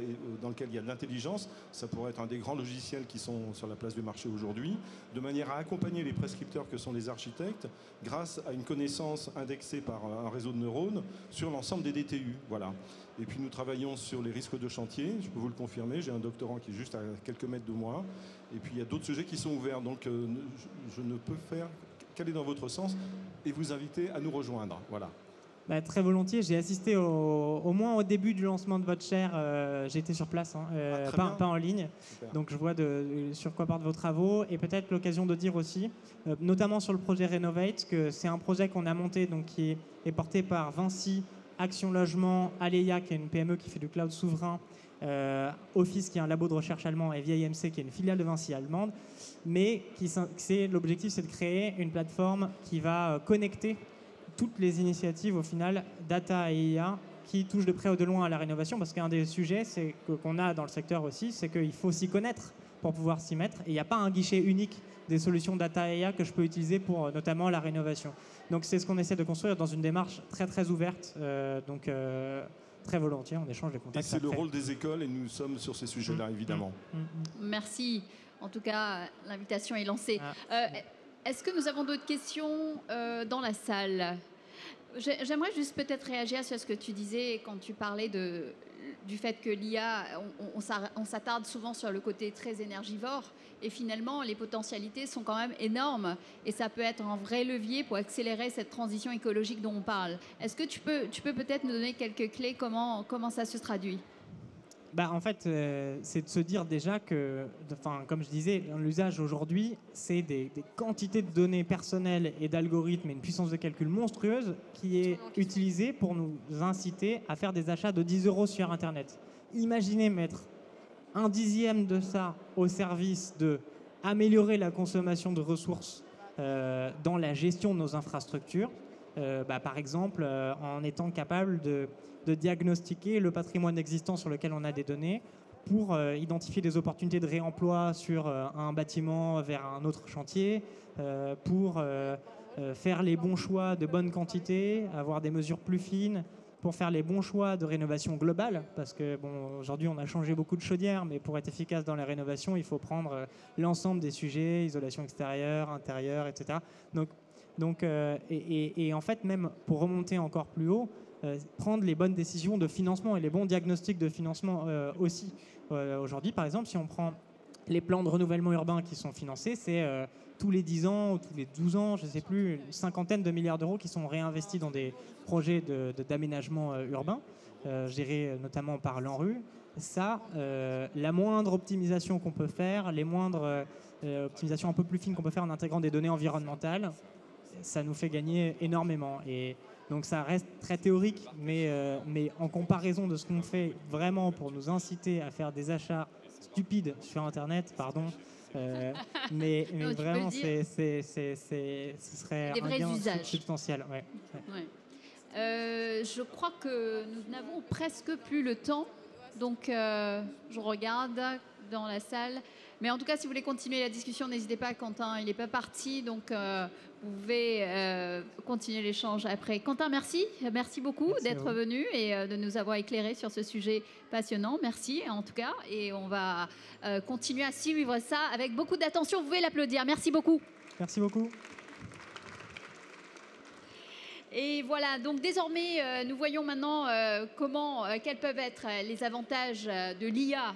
dans lequel il y a de l'intelligence. Ça pourrait être un des grands logiciels qui sont sur la place du marché aujourd'hui, de manière à accompagner les prescripteurs que sont les architectes grâce à une connaissance indexée par un réseau de neurones sur l'ensemble des DTU. Voilà. Et puis nous travaillons sur les risques de chantier, je peux vous le confirmer, j'ai un doctorant qui est juste à quelques mètres de moi. Et puis il y a d'autres sujets qui sont ouverts, donc je ne peux faire qu'aller dans votre sens et vous inviter à nous rejoindre. Voilà. Très volontiers, j'ai assisté au moins au début du lancement de votre chaire, j'étais sur place, pas en ligne. Super. Donc je vois sur quoi portent vos travaux et peut-être l'occasion de dire aussi, notamment sur le projet Renovate, que c'est un projet qu'on a monté donc, qui est porté par Vinci, Action Logement, Aleia qui est une PME qui fait du cloud souverain, Office qui est un labo de recherche allemand et VIMC qui est une filiale de Vinci allemande, mais l'objectif c'est de créer une plateforme qui va connecter toutes les initiatives au final data et IA qui touchent de près ou de loin à la rénovation, parce qu'un des sujets qu'on a dans le secteur aussi, c'est qu'il faut s'y connaître pour pouvoir s'y mettre, et il n'y a pas un guichet unique des solutions data et IA que je peux utiliser pour notamment la rénovation. Donc c'est ce qu'on essaie de construire dans une démarche très très ouverte, très volontiers, on échange des contacts. Et c'est le rôle des écoles et nous sommes sur ces sujets-là, évidemment. Merci. En tout cas, l'invitation est lancée. Est-ce que nous avons d'autres questions dans la salle ? J'aimerais juste peut-être réagir sur ce que tu disais quand tu parlais du fait que l'IA, on s'attarde souvent sur le côté très énergivore et finalement les potentialités sont quand même énormes et ça peut être un vrai levier pour accélérer cette transition écologique dont on parle. Est-ce que tu peux peut-être nous donner quelques clés comment ça se traduit? En fait, c'est de se dire déjà que, comme je disais, l'usage aujourd'hui, c'est des quantités de données personnelles et d'algorithmes et une puissance de calcul monstrueuse qui est utilisée pour nous inciter à faire des achats de 10 € sur Internet. Imaginez mettre un dixième de ça au service de améliorer la consommation de ressources dans la gestion de nos infrastructures, par exemple en étant capable de diagnostiquer le patrimoine existant sur lequel on a des données pour identifier des opportunités de réemploi sur un bâtiment vers un autre chantier, pour faire les bons choix de bonne quantité, avoir des mesures plus fines, pour faire les bons choix de rénovation globale, parce que aujourd'hui on a changé beaucoup de chaudières, mais pour être efficace dans la rénovation, il faut prendre l'ensemble des sujets, isolation extérieure, intérieure, etc. Et en fait, même pour remonter encore plus haut, prendre les bonnes décisions de financement et les bons diagnostics de financement aussi. Aujourd'hui, par exemple, si on prend les plans de renouvellement urbain qui sont financés, c'est tous les 10 ans ou tous les 12 ans, je ne sais plus, une cinquantaine de milliards d'euros qui sont réinvestis dans des projets d'aménagement urbain, gérés notamment par l'ANRU. Ça, la moindre optimisation qu'on peut faire, les moindres optimisations un peu plus fines qu'on peut faire en intégrant des données environnementales, ça nous fait gagner énormément. Et donc ça reste très théorique, mais en comparaison de ce qu'on fait vraiment pour nous inciter à faire des achats stupides sur Internet, pardon, mais Non, vraiment, ce serait des un vrais gain usages. substantiel. Ouais. Ouais. Je crois que nous n'avons presque plus le temps, donc je regarde dans la salle. Mais en tout cas, si vous voulez continuer la discussion, n'hésitez pas. Quentin, il n'est pas parti, donc vous pouvez continuer l'échange après. Quentin, merci beaucoup d'être venu et de nous avoir éclairé sur ce sujet passionnant. Merci en tout cas, et on va continuer à suivre ça avec beaucoup d'attention. Vous pouvez l'applaudir. Merci beaucoup. Merci beaucoup. Et voilà, donc désormais, nous voyons maintenant quels peuvent être les avantages de l'IA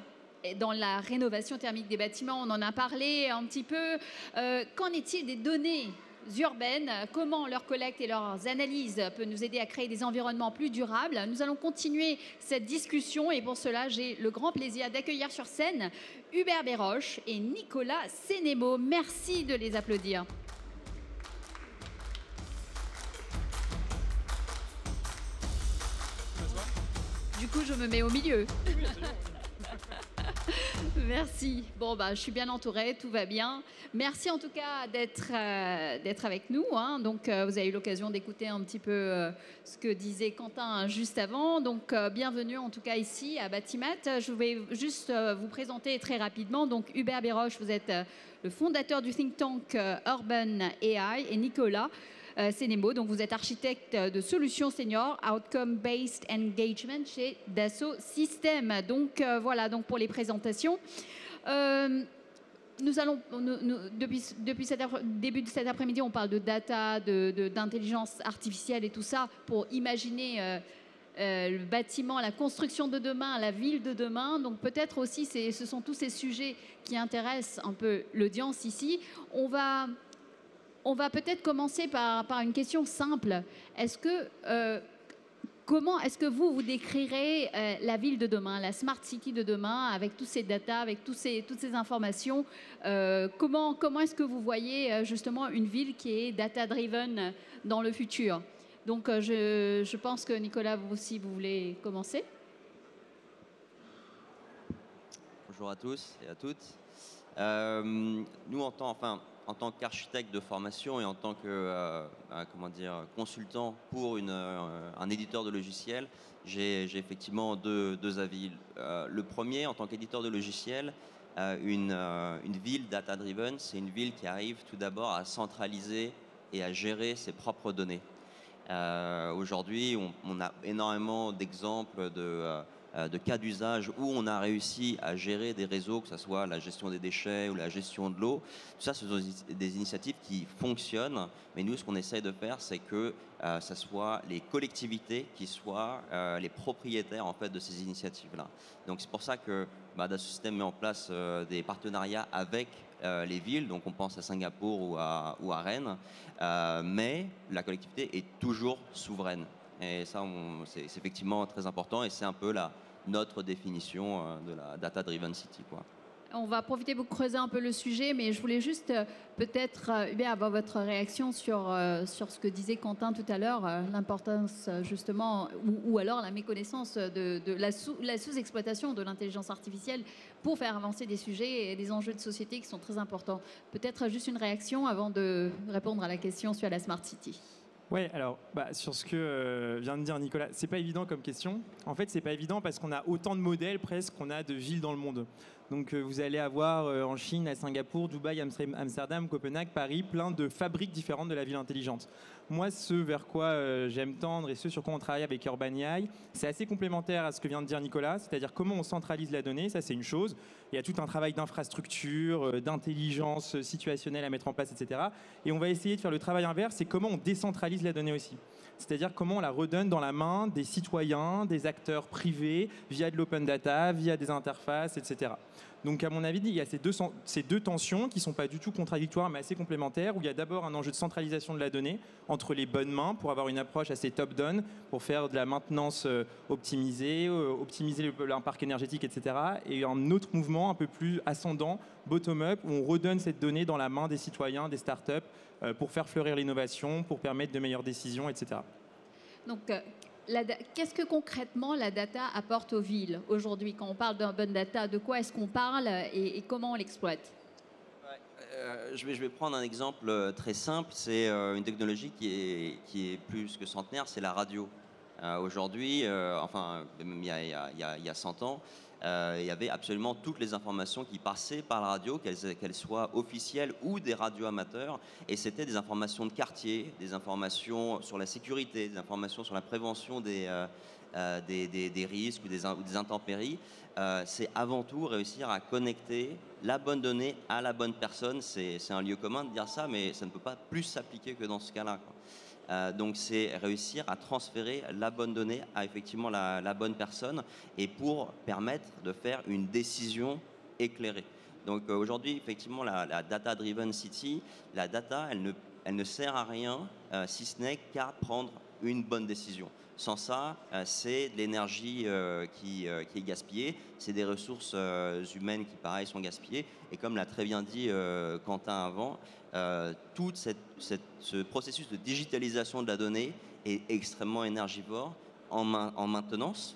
dans la rénovation thermique des bâtiments. On en a parlé un petit peu. Qu'en est-il des données urbaines? Comment leur collecte et leurs analyses peuvent nous aider à créer des environnements plus durables? Nous allons continuer cette discussion et pour cela, j'ai le grand plaisir d'accueillir sur scène Hubert Béroche et Nicolas Sénémo. Merci de les applaudir. Du coup, je me mets au milieu. Merci. Bon, je suis bien entourée, tout va bien. Merci en tout cas d'être avec nous. Donc, vous avez eu l'occasion d'écouter un petit peu ce que disait Quentin juste avant. Donc, bienvenue en tout cas ici à Batimat. Je vais juste vous présenter très rapidement. Donc, Hubert Béroche, vous êtes le fondateur du think tank Urban AI et Nicolas Sénémo, donc vous êtes architecte de solutions senior, outcome-based engagement chez Dassault Systèmes. Donc voilà, donc pour les présentations. Nous allons, depuis début de cet après-midi, on parle de data, d'intelligence artificielle et tout ça pour imaginer le bâtiment, la construction de demain, la ville de demain. Donc peut-être aussi, ce sont tous ces sujets qui intéressent un peu l'audience ici. On va peut-être commencer par une question simple. Comment est-ce que vous décrirez la ville de demain, la smart city de demain, avec tous ces data, avec toutes ces informations? Comment est-ce que vous voyez justement une ville qui est data-driven dans le futur? Donc je pense que Nicolas, vous aussi, vous voulez commencer. Bonjour à tous et à toutes. Nous, en tant qu'architecte de formation et en tant que consultant pour un éditeur de logiciels, j'ai effectivement deux avis. Le premier, en tant qu'éditeur de logiciels, une ville data-driven, c'est une ville qui arrive tout d'abord à centraliser et à gérer ses propres données. Aujourd'hui, on a énormément d'exemples de cas d'usage où on a réussi à gérer des réseaux, que ce soit la gestion des déchets ou la gestion de l'eau. Tout ça, ce sont des initiatives qui fonctionnent. Mais nous, ce qu'on essaye de faire, c'est que ce soit les collectivités qui soient les propriétaires en fait, de ces initiatives-là. Donc c'est pour ça que Dassault Systèmes met en place des partenariats avec les villes, donc on pense à Singapour ou à Rennes, mais la collectivité est toujours souveraine. Et ça, c'est effectivement très important et c'est un peu notre définition de la data-driven city, quoi. On va profiter pour creuser un peu le sujet, mais je voulais juste peut-être Hubert, avoir votre réaction sur ce que disait Quentin tout à l'heure, l'importance justement, ou alors la méconnaissance de la sous-exploitation de l'intelligence artificielle pour faire avancer des sujets et des enjeux de société qui sont très importants. Peut-être juste une réaction avant de répondre à la question sur la Smart City. Ouais, alors sur ce que vient de dire Nicolas, c'est pas évident comme question. En fait, c'est pas évident parce qu'on a autant de modèles presque qu'on a de villes dans le monde. Donc vous allez avoir en Chine, à Singapour, Dubaï, Amsterdam, Copenhague, Paris, plein de fabriques différentes de la ville intelligente. Moi, ce vers quoi j'aime tendre et ce sur quoi on travaille avec Urban AI, c'est assez complémentaire à ce que vient de dire Nicolas, c'est-à-dire comment on centralise la donnée, ça c'est une chose. Il y a tout un travail d'infrastructure, d'intelligence situationnelle à mettre en place, etc. Et on va essayer de faire le travail inverse, c'est comment on décentralise la donnée aussi. C'est-à-dire comment on la redonne dans la main des citoyens, des acteurs privés, via de l'open data, via des interfaces, etc. Donc à mon avis, il y a ces deux tensions qui ne sont pas du tout contradictoires, mais assez complémentaires, où il y a d'abord un enjeu de centralisation de la donnée entre les bonnes mains pour avoir une approche assez top-down, pour faire de la maintenance optimisée, optimiser un parc énergétique, etc. Et un autre mouvement un peu plus ascendant, bottom-up, où on redonne cette donnée dans la main des citoyens, des startups, pour faire fleurir l'innovation, pour permettre de meilleures décisions, etc. Donc, qu'est-ce que concrètement la data apporte aux villes aujourd'hui? Quand on parle d'urban data, de quoi est-ce qu'on parle et comment on l'exploite? Je vais prendre un exemple très simple. C'est une technologie qui est plus que centenaire, c'est la radio. Aujourd'hui, enfin, même il y a 100 ans, il y avait absolument toutes les informations qui passaient par la radio, qu'elles soient officielles ou des radios amateurs. Et c'était des informations de quartier, des informations sur la sécurité, des informations sur la prévention des risques ou des intempéries. C'est avant tout réussir à connecter la bonne donnée à la bonne personne. C'est un lieu commun de dire ça, mais ça ne peut pas plus s'appliquer que dans ce cas-là, quoi. Donc c'est réussir à transférer la bonne donnée à effectivement la bonne personne et pour permettre de faire une décision éclairée. Donc aujourd'hui, effectivement, la data-driven city, la data, elle ne sert à rien si ce n'est qu'à prendre une bonne décision. Sans ça, c'est de l'énergie qui est gaspillée, c'est des ressources humaines qui, pareil, sont gaspillées. Et comme l'a très bien dit Quentin avant, tout ce processus de digitalisation de la donnée est extrêmement énergivore en maintenance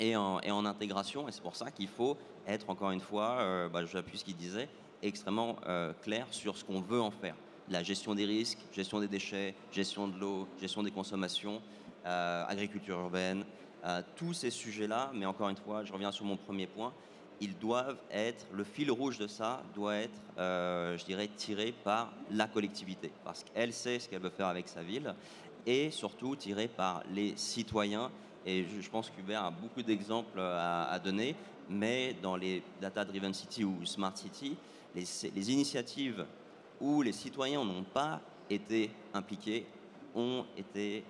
et en intégration. Et c'est pour ça qu'il faut être, encore une fois, j'appuie ce qu'il disait, extrêmement clair sur ce qu'on veut en faire. La gestion des risques, gestion des déchets, gestion de l'eau, gestion des consommations, agriculture urbaine, tous ces sujets-là, mais encore une fois, je reviens sur mon premier point, ils doivent être, le fil rouge de ça doit être, je dirais, tiré par la collectivité, parce qu'elle sait ce qu'elle veut faire avec sa ville, et surtout tiré par les citoyens. Et je pense qu'Hubert a beaucoup d'exemples à donner, mais dans les data-driven city ou smart city, les initiatives où les citoyens n'ont pas été impliqués ont été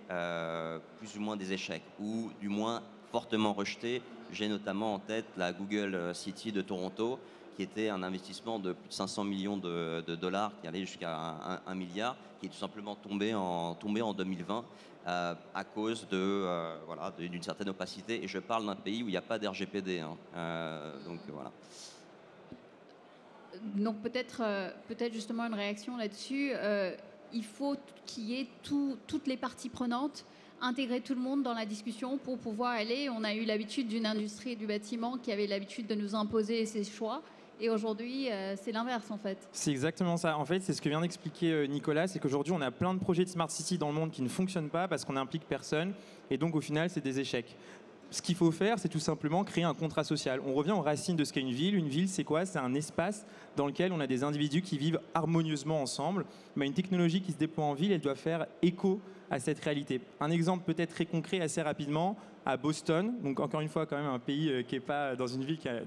plus ou moins des échecs, ou du moins fortement rejetés. J'ai notamment en tête la Google City de Toronto, qui était un investissement de plus de 500 millions de dollars, qui allait jusqu'à 1 milliard, qui est tout simplement tombé en 2020 à cause d'une certaine opacité. Et je parle d'un pays où il n'y a pas d'RGPD. Donc voilà. Donc peut-être justement une réaction là-dessus. Il faut qu'il y ait toutes les parties prenantes, intégrer tout le monde dans la discussion pour pouvoir aller. On a eu l'habitude d'une industrie du bâtiment qui avait l'habitude de nous imposer ses choix. Et aujourd'hui, c'est l'inverse en fait. C'est exactement ça. En fait, c'est ce que vient d'expliquer Nicolas, c'est qu'aujourd'hui, on a plein de projets de Smart City dans le monde qui ne fonctionnent pas parce qu'on n'implique personne. Et donc, au final, c'est des échecs. Ce qu'il faut faire, c'est tout simplement créer un contrat social. On revient aux racines de ce qu'est une ville. Une ville, c'est quoi? C'est un espace dans lequel on a des individus qui vivent harmonieusement ensemble. Mais une technologie qui se déploie en ville, elle doit faire écho à cette réalité. Un exemple peut-être très concret, assez rapidement, à Boston, donc encore une fois quand même un pays qui n'est pas dans une ville qui a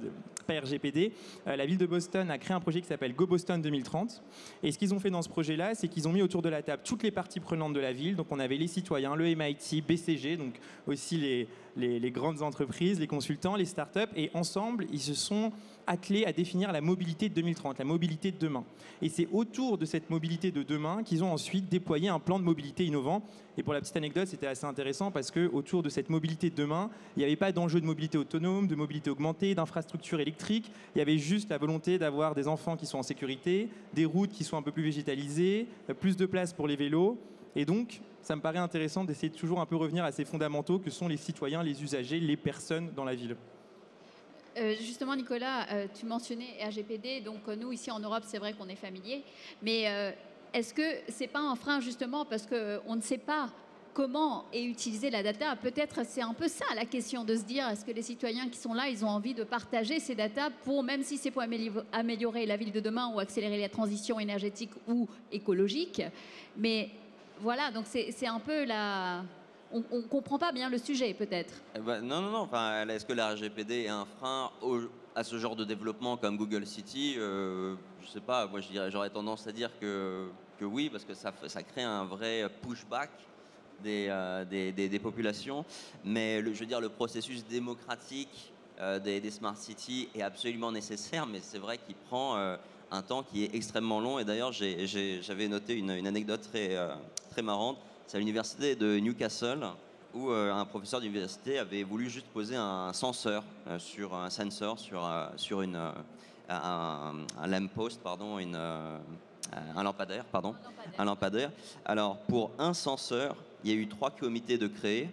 pas RGPD. La ville de Boston a créé un projet qui s'appelle Go Boston 2030. Et ce qu'ils ont fait dans ce projet-là, c'est qu'ils ont mis autour de la table toutes les parties prenantes de la ville. Donc on avait les citoyens, le MIT, BCG, donc aussi les grandes entreprises, les consultants, les startups. Et ensemble, ils se sont attelés à définir la mobilité de 2030, la mobilité de demain. Et c'est autour de cette mobilité de demain qu'ils ont ensuite déployé un plan de mobilité innovant. Et pour la petite anecdote, c'était assez intéressant parce que autour de cette mobilité de demain, il n'y avait pas d'enjeu de mobilité autonome, de mobilité augmentée, d'infrastructures électriques. Il y avait juste la volonté d'avoir des enfants qui sont en sécurité, des routes qui sont un peu plus végétalisées, plus de place pour les vélos. Et donc, ça me paraît intéressant d'essayer de toujours un peu revenir à ces fondamentaux que sont les citoyens, les usagers, les personnes dans la ville. Justement, Nicolas, tu mentionnais RGPD, donc nous, ici en Europe, c'est vrai qu'on est familier, mais est-ce que ce n'est pas un frein justement parce qu'on ne sait pas comment est utilisée la data? Peut-être c'est un peu ça la question de se dire, est-ce que les citoyens qui sont là, ils ont envie de partager ces datas pour, même si c'est pour améliorer la ville de demain ou accélérer la transition énergétique ou écologique, mais voilà, donc c'est un peu la... On ne comprend pas bien le sujet, peut-être. Non. Enfin, est-ce que la RGPD est un frein à ce genre de développement comme Google City? Je ne sais pas. Moi, j'aurais tendance à dire que oui, parce que ça crée un vrai pushback des populations. Mais je veux dire, le processus démocratique des smart cities est absolument nécessaire, mais c'est vrai qu'il prend un temps qui est extrêmement long. Et d'ailleurs, j'avais noté une anecdote très marrante. C'est à l'université de Newcastle où un professeur d'université avait voulu juste poser un sensor sur un lamppost, pardon, un lampadaire, pardon, un lampadaire. Alors pour un senseur, il y a eu 3 comités de créer,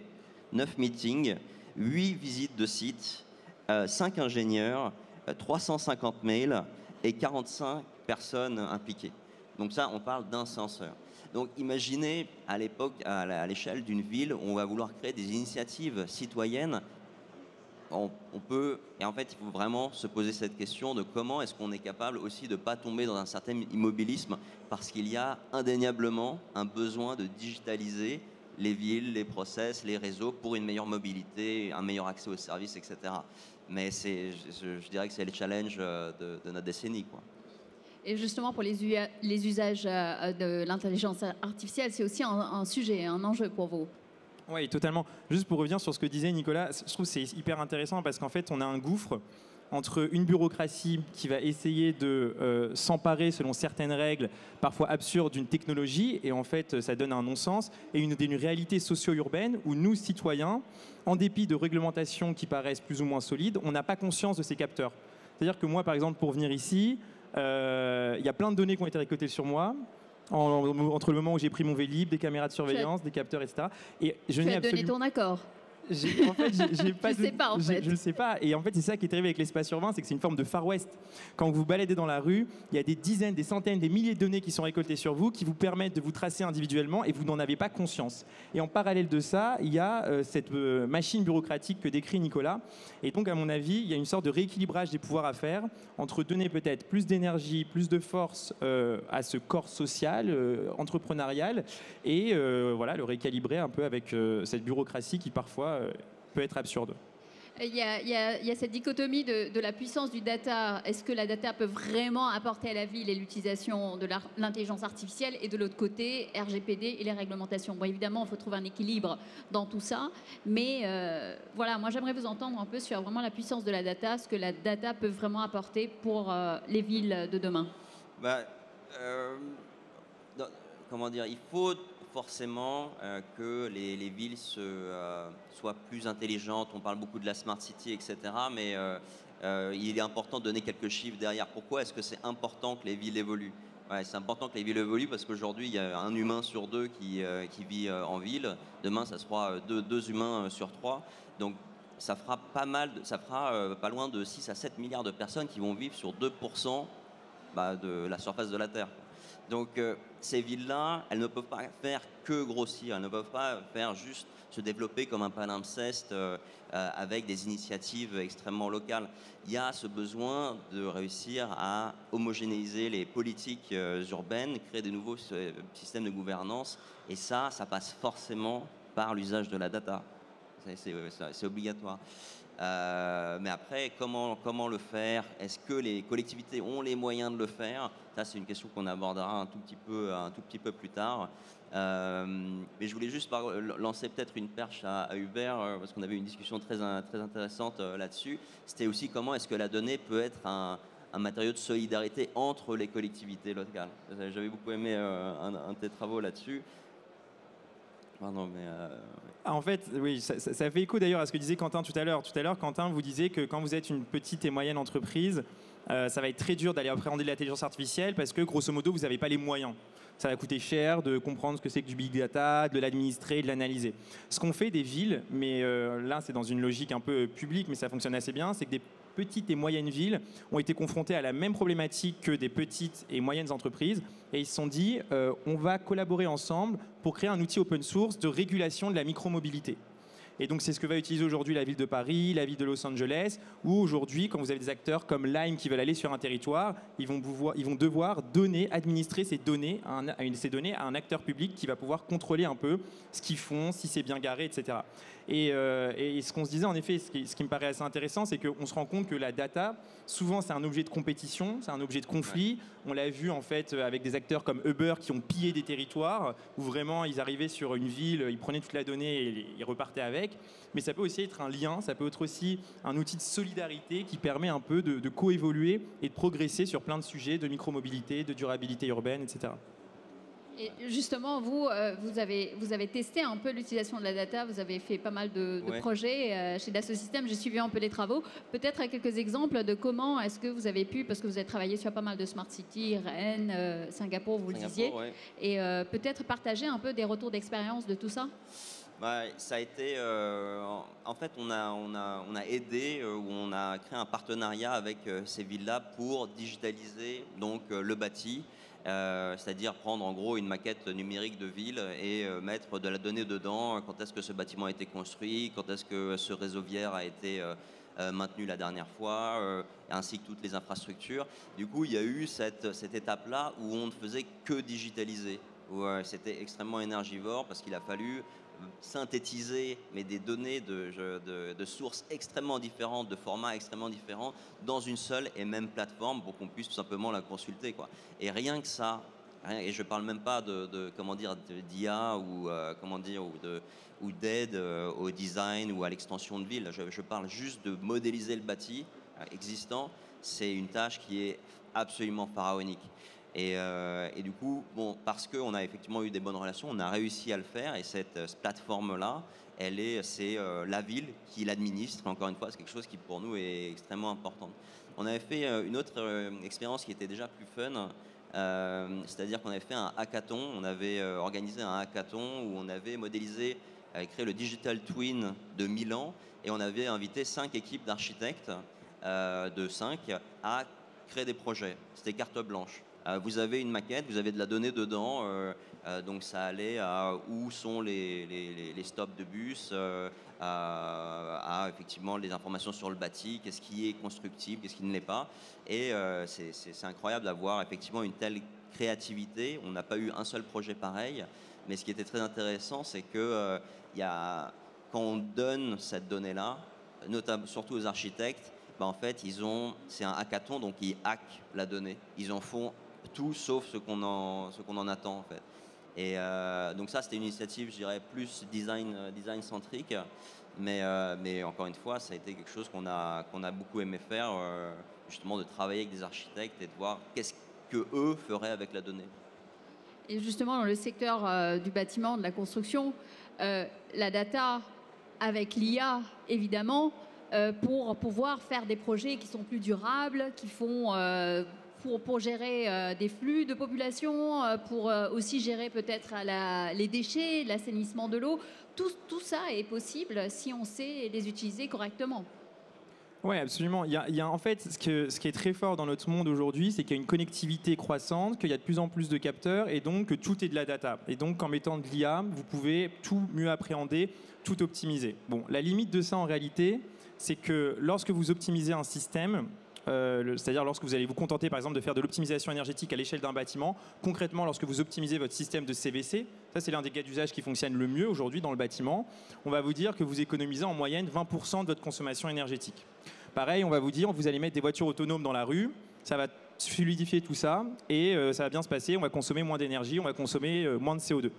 9 meetings, 8 visites de site, 5 ingénieurs, 350 mails et 45 personnes impliquées. Donc ça, on parle d'un senseur. Donc imaginez à l'époque, à l'échelle d'une ville, où on va vouloir créer des initiatives citoyennes. On peut, et en fait, il faut vraiment se poser cette question de comment est-ce qu'on est capable aussi de ne pas tomber dans un certain immobilisme, parce qu'il y a indéniablement un besoin de digitaliser les villes, les process, les réseaux pour une meilleure mobilité, un meilleur accès aux services, etc. Mais je dirais que c'est le challenge de notre décennie, quoi. Et justement, pour les usages de l'intelligence artificielle, c'est aussi un sujet, un enjeu pour vous. Oui, totalement. Juste pour revenir sur ce que disait Nicolas, je trouve que c'est hyper intéressant parce qu'en fait, on a un gouffre entre une bureaucratie qui va essayer de s'emparer, selon certaines règles, parfois absurdes, d'une technologie, et en fait, ça donne un non-sens, et une réalité socio-urbaine où nous, citoyens, en dépit de réglementations qui paraissent plus ou moins solides, on n'a pas conscience de ces capteurs. C'est-à-dire que moi, par exemple, pour venir ici, il y a plein de données qui ont été récoltées sur moi entre le moment où j'ai pris mon Vélib, des caméras de surveillance, des capteurs, etc. Et je n'ai absolument... donné ton accord. En fait, j'ai pas je ne sais pas, en fait. Je ne sais pas. Et en fait, c'est ça qui est arrivé avec l'espace urbain, c'est que c'est une forme de Far West. Quand vous baladez dans la rue, il y a des dizaines, des centaines, des milliers de données qui sont récoltées sur vous, qui vous permettent de vous tracer individuellement et vous n'en avez pas conscience. Et en parallèle de ça, il y a cette machine bureaucratique que décrit Nicolas. Et donc, à mon avis, il y a une sorte de rééquilibrage des pouvoirs à faire entre donner peut-être plus d'énergie, plus de force à ce corps social, entrepreneurial, et voilà, le rééquilibrer un peu avec cette bureaucratie qui parfois peut être absurde. Il y a cette dichotomie de la puissance du data. Est-ce que la data peut vraiment apporter à la ville et l'utilisation de l'intelligence artificielle, et de l'autre côté, RGPD et les réglementations. Bon, évidemment, il faut trouver un équilibre dans tout ça, mais voilà, moi j'aimerais vous entendre un peu sur vraiment la puissance de la data, ce que la data peut vraiment apporter pour les villes de demain. Comment dire, il faut forcément que les villes soient plus intelligentes. On parle beaucoup de la Smart City, etc. Mais il est important de donner quelques chiffres derrière. Pourquoi est-ce que c'est important que les villes évoluent? C'est important que les villes évoluent parce qu'aujourd'hui, il y a un humain sur 2 qui vit en ville. Demain, ça sera 2 humains sur 3. Donc, ça fera pas loin de 6 à 7 milliards de personnes qui vont vivre sur 2% de la surface de la Terre. Donc ces villes-là, elles ne peuvent pas faire que grossir, elles ne peuvent pas faire juste se développer comme un palimpseste avec des initiatives extrêmement locales. Il y a ce besoin de réussir à homogénéiser les politiques urbaines, créer de nouveaux systèmes de gouvernance, et ça passe forcément par l'usage de la data. c'est obligatoire. Mais après, comment le faire? Est-ce que les collectivités ont les moyens de le faire? Ça, c'est une question qu'on abordera un tout petit peu plus tard. Mais je voulais juste lancer peut-être une perche à Hubert, parce qu'on avait une discussion très intéressante là-dessus. C'était aussi comment est-ce que la donnée peut être un matériau de solidarité entre les collectivités locales. J'avais beaucoup aimé un de tes travaux là-dessus. Pardon, mais En fait, oui, ça fait écho d'ailleurs à ce que disait Quentin tout à l'heure. Tout à l'heure, Quentin vous disait que quand vous êtes une petite et moyenne entreprise, ça va être très dur d'aller appréhender de l'intelligence artificielle parce que, grosso modo, vous n'avez pas les moyens. Ça va coûter cher de comprendre ce que c'est que du big data, de l'administrer, de l'analyser. Ce qu'on fait des villes, mais là, c'est dans une logique un peu publique, mais ça fonctionne assez bien, c'est que des petites et moyennes villes ont été confrontées à la même problématique que des petites et moyennes entreprises et ils se sont dit on va collaborer ensemble pour créer un outil open source de régulation de la micromobilité. Et donc c'est ce que va utiliser aujourd'hui la ville de Paris, la ville de Los Angeles, où aujourd'hui, quand vous avez des acteurs comme Lime qui veulent aller sur un territoire, ils vont devoir administrer ces données à un acteur public qui va pouvoir contrôler un peu ce qu'ils font, si c'est bien garé, etc. Et ce qu'on se disait en effet, ce qui me paraît assez intéressant, c'est qu'on se rend compte que la data, souvent c'est un objet de compétition, c'est un objet de conflit. On l'a vu en fait avec des acteurs comme Uber qui ont pillé des territoires, où vraiment ils arrivaient sur une ville, ils prenaient toute la donnée et ils repartaient avec. Mais ça peut aussi être un lien, ça peut être aussi un outil de solidarité qui permet un peu de coévoluer et de progresser sur plein de sujets de micromobilité, de durabilité urbaine, etc. Et justement, vous avez testé un peu l'utilisation de la data, vous avez fait pas mal de projets chez Dassault Systèmes, j'ai suivi un peu les travaux. Peut-être quelques exemples de comment est-ce que vous avez pu, parce que vous avez travaillé sur pas mal de Smart City, Rennes, Singapour, vous le disiez, et peut-être partager un peu des retours d'expérience de tout ça. Ça a été, en fait, on a aidé ou on a créé un partenariat avec ces villes-là pour digitaliser donc le bâti. C'est-à-dire prendre en gros une maquette numérique de ville et mettre de la donnée dedans, quand est-ce que ce bâtiment a été construit, quand est-ce que ce réseau viaire a été maintenu la dernière fois, ainsi que toutes les infrastructures. Du coup, il y a eu cette étape-là où on ne faisait que digitaliser, où c'était extrêmement énergivore parce qu'il a fallu synthétiser mais des données de sources extrêmement différentes, de formats extrêmement différents dans une seule et même plateforme pour qu'on puisse tout simplement la consulter, quoi. Et rien que ça, et je parle même pas d'IA ou d'aide au design ou à l'extension de ville, je parle juste de modéliser le bâti existant. C'est une tâche qui est absolument pharaonique. Et du coup, parce qu'on a effectivement eu des bonnes relations, on a réussi à le faire. Et cette plateforme-là, c'est la ville qui l'administre. Encore une fois, c'est quelque chose qui pour nous est extrêmement important. On avait fait une autre expérience qui était déjà plus fun. C'est-à-dire qu'on avait fait un hackathon. On avait organisé un hackathon où on avait modélisé, créé le Digital Twin de Milan. Et on avait invité 5 équipes d'architectes de 5 à créer des projets. C'était carte blanche. Vous avez une maquette, vous avez de la donnée dedans, donc ça allait à où sont les stops de bus, à effectivement les informations sur le bâti, qu'est-ce qui est constructible, qu'est-ce qui ne l'est pas. Et c'est incroyable d'avoir effectivement une telle créativité. On n'a pas eu un seul projet pareil, mais ce qui était très intéressant, c'est que quand on donne cette donnée-là, notamment surtout aux architectes, en fait, c'est un hackathon, donc ils hackent la donnée. Ils en font tout sauf ce qu'on en attend, en fait. Et donc ça, c'était une initiative, je dirais, plus design centrique. Mais encore une fois, ça a été quelque chose qu'on a beaucoup aimé faire, justement de travailler avec des architectes et de voir qu'est-ce qu'eux feraient avec la donnée. Et justement, dans le secteur du bâtiment, de la construction, la data avec l'IA, évidemment, pour pouvoir faire des projets qui sont plus durables, qui font pour gérer des flux de population, pour aussi gérer peut-être les déchets, l'assainissement de l'eau. Tout ça est possible si on sait les utiliser correctement. Oui, absolument. Il y a en fait, ce qui est très fort dans notre monde aujourd'hui, c'est qu'il y a une connectivité croissante, qu'il y a de plus en plus de capteurs et donc que tout est de la data. Et donc, en mettant de l'IA, vous pouvez tout mieux appréhender, tout optimiser. Bon, la limite de ça en réalité, c'est que lorsque vous optimisez un système, c'est-à-dire lorsque vous allez vous contenter par exemple de faire de l'optimisation énergétique à l'échelle d'un bâtiment, concrètement lorsque vous optimisez votre système de CVC, ça c'est l'un des cas d'usage qui fonctionne le mieux aujourd'hui dans le bâtiment, on va vous dire que vous économisez en moyenne 20% de votre consommation énergétique. Pareil, on va vous dire, vous allez mettre des voitures autonomes dans la rue, ça va fluidifier tout ça et ça va bien se passer, on va consommer moins d'énergie, on va consommer moins de CO2.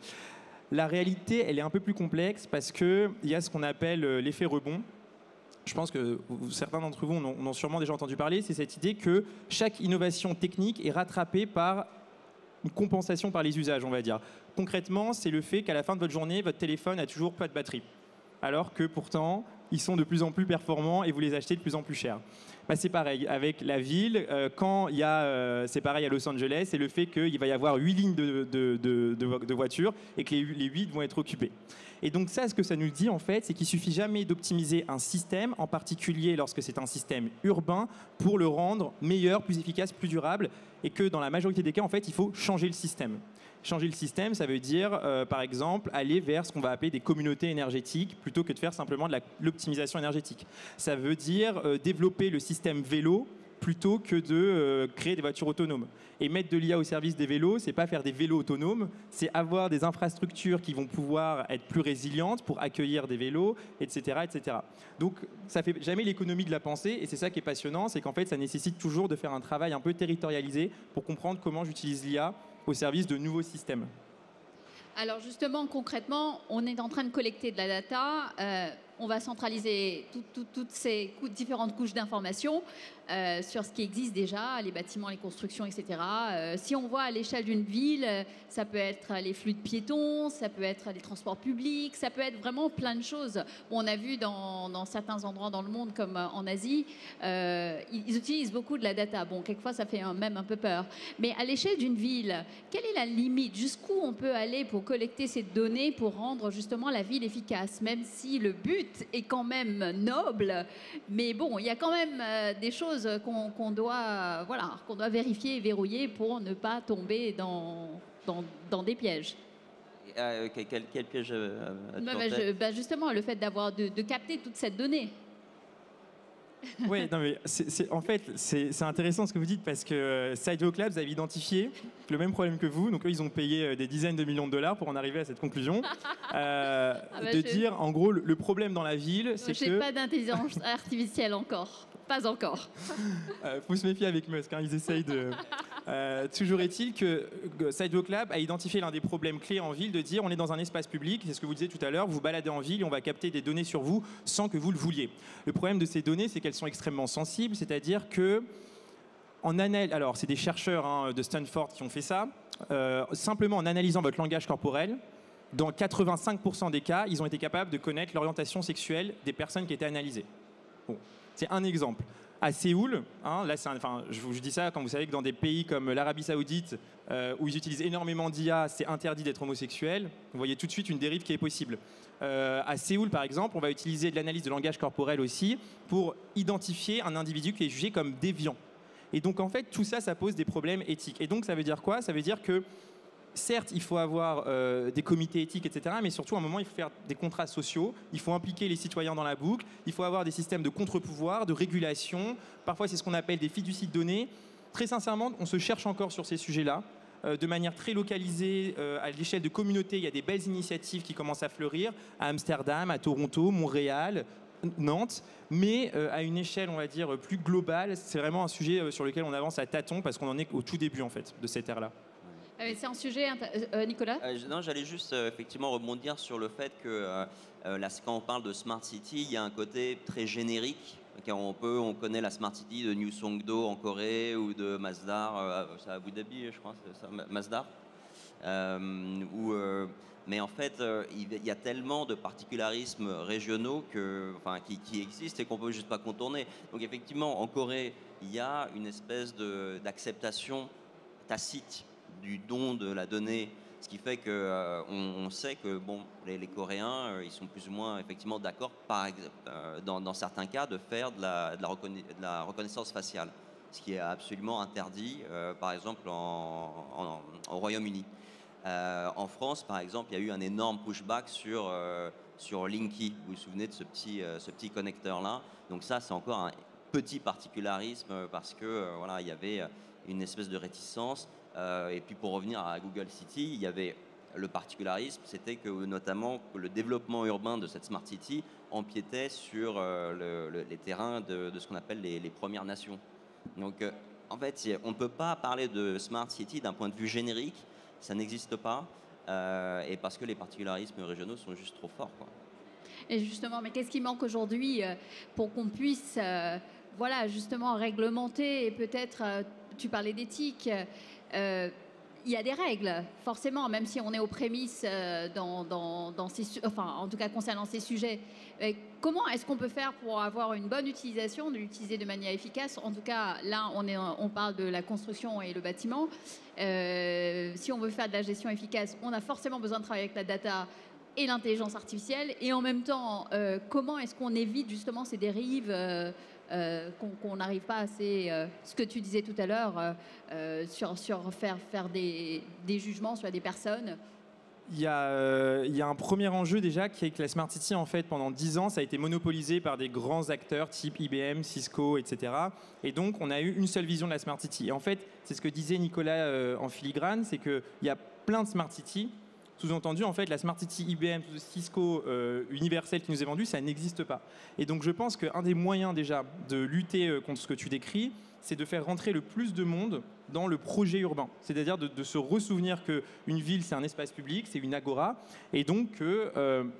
La réalité, elle est un peu plus complexe parce qu'il y a ce qu'on appelle l'effet rebond. Je pense que certains d'entre vous en ont sûrement déjà entendu parler, c'est cette idée que chaque innovation technique est rattrapée par une compensation par les usages, on va dire. Concrètement, c'est le fait qu'à la fin de votre journée, votre téléphone n'a toujours pas de batterie. Alors que pourtant, ils sont de plus en plus performants et vous les achetez de plus en plus cher. Bah, c'est pareil avec la ville, quand il y a, c'est pareil à Los Angeles, c'est le fait qu'il va y avoir 8 lignes de voitures et que les 8 vont être occupées. Et donc ça, ce que ça nous dit en fait, c'est qu'il suffit jamais d'optimiser un système, en particulier lorsque c'est un système urbain, pour le rendre meilleur, plus efficace, plus durable, et que dans la majorité des cas, en fait, il faut changer le système. Changer le système, ça veut dire, par exemple, aller vers ce qu'on va appeler des communautés énergétiques plutôt que de faire simplement de l'optimisation énergétique. Ça veut dire développer le système vélo plutôt que de créer des voitures autonomes. Et mettre de l'IA au service des vélos, c'est pas faire des vélos autonomes, c'est avoir des infrastructures qui vont pouvoir être plus résilientes pour accueillir des vélos, etc., etc. Donc, ça fait jamais l'économie de la pensée, et c'est ça qui est passionnant, c'est qu'en fait, ça nécessite toujours de faire un travail un peu territorialisé pour comprendre comment j'utilise l'IA au service de nouveaux systèmes. Alors justement, concrètement, on est en train de collecter de la data. On va centraliser toutes ces différentes couches d'informations sur ce qui existe déjà, les bâtiments, les constructions, etc. Si on voit à l'échelle d'une ville, ça peut être les flux de piétons, ça peut être les transports publics, ça peut être vraiment plein de choses. On a vu dans certains endroits dans le monde, comme en Asie, ils utilisent beaucoup de la data. Bon, quelquefois, ça fait même un peu peur. Mais à l'échelle d'une ville, quelle est la limite? Jusqu'où on peut aller pour collecter ces données pour rendre justement la ville efficace, même si le but est quand même noble, mais bon, il y a quand même des choses qu'on doit vérifier et verrouiller pour ne pas tomber dans des pièges. Quel piège as-tu en tête? Justement, le fait de capter toute cette donnée. Oui, non, mais en fait, c'est intéressant ce que vous dites parce que Sidewalk Labs avait identifié le même problème que vous. Donc, eux, ils ont payé des dizaines de millions de dollars pour en arriver à cette conclusion. Dire, en gros, le problème dans la ville, c'est que... J'ai pas d'intelligence artificielle encore. Pas encore. Faut se méfier avec Musk, hein, ils essayent de... toujours est-il que Sidewalk Lab a identifié l'un des problèmes clés en ville de dire on est dans un espace public, c'est ce que vous disiez tout à l'heure, vous vous baladez en ville et on va capter des données sur vous sans que vous le vouliez. Le problème de ces données, c'est qu'elles sont extrêmement sensibles, c'est-à-dire que alors c'est des chercheurs de Stanford qui ont fait ça, simplement en analysant votre langage corporel, dans 85% des cas, ils ont été capables de connaître l'orientation sexuelle des personnes qui étaient analysées. Bon. C'est un exemple. À Séoul, là, je dis ça quand vous savez que dans des pays comme l'Arabie Saoudite, où ils utilisent énormément d'IA, c'est interdit d'être homosexuel. Vous voyez tout de suite une dérive qui est possible. À Séoul, par exemple, on va utiliser de l'analyse de langage corporel aussi pour identifier un individu qui est jugé comme déviant. Et donc, en fait, tout ça, ça pose des problèmes éthiques. Et donc, ça veut dire quoi? Ça veut dire que certes, il faut avoir des comités éthiques, etc. Mais surtout, à un moment, il faut faire des contrats sociaux. Il faut impliquer les citoyens dans la boucle. Il faut avoir des systèmes de contre-pouvoir, de régulation. Parfois, c'est ce qu'on appelle des fiducies de données. Très sincèrement, on se cherche encore sur ces sujets-là. De manière très localisée, à l'échelle de communautés, il y a des belles initiatives qui commencent à fleurir. À Amsterdam, à Toronto, Montréal, Nantes. Mais à une échelle, on va dire, plus globale, c'est vraiment un sujet sur lequel on avance à tâtons parce qu'on en est au tout début, en fait, de cette ère-là. C'est un sujet, Nicolas? Non, j'allais juste effectivement rebondir sur le fait que là, quand on parle de Smart City, il y a un côté très générique. Car on connaît la Smart City de New Songdo en Corée ou de Masdar, c'est à Abu Dhabi, je crois, c'est ça, Masdar. Mais en fait, il y a tellement de particularismes régionaux qui existent et qu'on ne peut juste pas contourner. Donc effectivement, en Corée, il y a une espèce d'acceptation tacite du don de la donnée, ce qui fait que on sait que les Coréens ils sont plus ou moins effectivement d'accord dans certains cas de faire de la reconnaissance faciale, ce qui est absolument interdit par exemple au Royaume-Uni. En France par exemple, il y a eu un énorme pushback sur Linky. Vous vous souvenez de ce petit connecteur là? Donc ça, c'est encore un petit particularisme parce que voilà, il y avait une espèce de réticence. Et puis pour revenir à Google City, il y avait le particularisme, c'était que notamment que le développement urbain de cette Smart City empiétait sur les terrains de ce qu'on appelle les Premières Nations. Donc en fait, on ne peut pas parler de Smart City d'un point de vue générique, ça n'existe pas, et parce que les particularismes régionaux sont juste trop forts, quoi. Et justement, mais qu'est-ce qui manque aujourd'hui pour qu'on puisse, voilà, justement réglementer et peut-être, tu parlais d'éthique, il y a des règles, forcément, même si on est aux prémices enfin, en tout cas concernant ces sujets. Comment est-ce qu'on peut faire pour avoir une bonne utilisation, de l'utiliser de manière efficace? En tout cas, là, on parle de la construction et le bâtiment. Si on veut faire de la gestion efficace, on a forcément besoin de travailler avec la data et l'intelligence artificielle. Et en même temps, comment est-ce qu'on évite justement ces dérives qu'on n'arrive pas à ce que tu disais tout à l'heure, sur faire des jugements sur des personnes? Il y a un premier enjeu déjà qui est que la Smart City, en fait, pendant 10 ans, ça a été monopolisé par des grands acteurs type IBM, Cisco, etc. Et donc, on a eu une seule vision de la Smart City. Et en fait, c'est ce que disait Nicolas en filigrane, c'est qu'il y a plein de Smart City. Sous-entendu, en fait, la Smart City IBM, Cisco, universelle qui nous est vendue, ça n'existe pas. Et donc, je pense qu'un des moyens déjà de lutter contre ce que tu décris, c'est de faire rentrer le plus de monde dans le projet urbain. C'est-à-dire de se ressouvenir qu'une ville, c'est un espace public, c'est une agora, et donc que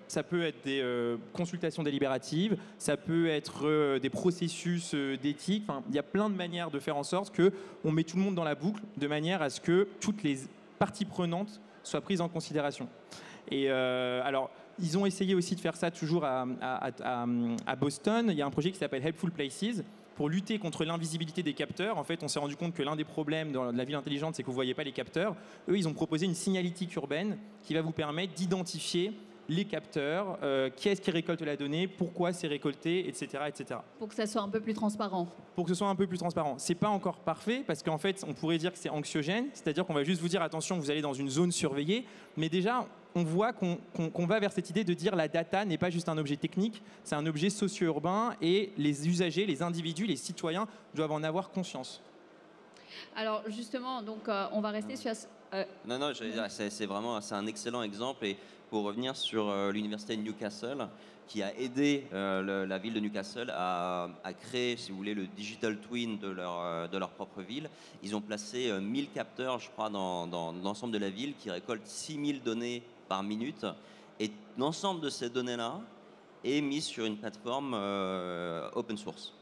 ça peut être des consultations délibératives, ça peut être des processus d'éthique. Enfin, il y a plein de manières de faire en sorte qu'on met tout le monde dans la boucle, de manière à ce que toutes les parties prenantes soient prises en considération. Et alors, ils ont essayé aussi de faire ça toujours à Boston. Il y a un projet qui s'appelle Helpful Places, pour lutter contre l'invisibilité des capteurs. En fait, on s'est rendu compte que l'un des problèmes dans la ville intelligente, c'est que vous ne voyez pas les capteurs. Eux, ils ont proposé une signalétique urbaine qui va vous permettre d'identifier les capteurs, qui est-ce qui récolte la donnée, pourquoi c'est récolté, etc., etc. Pour que ça soit un peu plus transparent. Pour que ce soit un peu plus transparent. C'est pas encore parfait, parce qu'en fait, on pourrait dire que c'est anxiogène, c'est-à-dire qu'on va juste vous dire, attention, vous allez dans une zone surveillée, mais déjà, on voit qu'on va vers cette idée de dire la data n'est pas juste un objet technique, c'est un objet socio-urbain, et les usagers, les individus, les citoyens doivent en avoir conscience. Alors justement, donc on va rester sur... Non, c'est un excellent exemple. Et pour revenir sur l'université de Newcastle, qui a aidé la ville de Newcastle à créer, si vous voulez, le digital twin de leur propre ville. Ils ont placé 1000 capteurs, je crois, dans l'ensemble de la ville, qui récoltent 6000 données par minute. Et l'ensemble de ces données-là est mis sur une plateforme open source,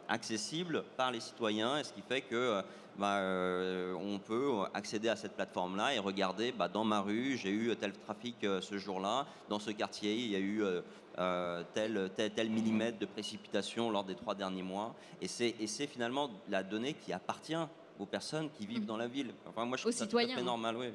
accessible par les citoyens, et ce qui fait que on peut accéder à cette plateforme-là et regarder, dans ma rue, j'ai eu tel trafic ce jour-là, dans ce quartier, il y a eu tel millimètre de précipitation lors des 3 derniers mois. Et c'est finalement la donnée qui appartient aux personnes qui vivent dans la ville. Enfin, moi, je trouve ça tout à fait normal. Oui.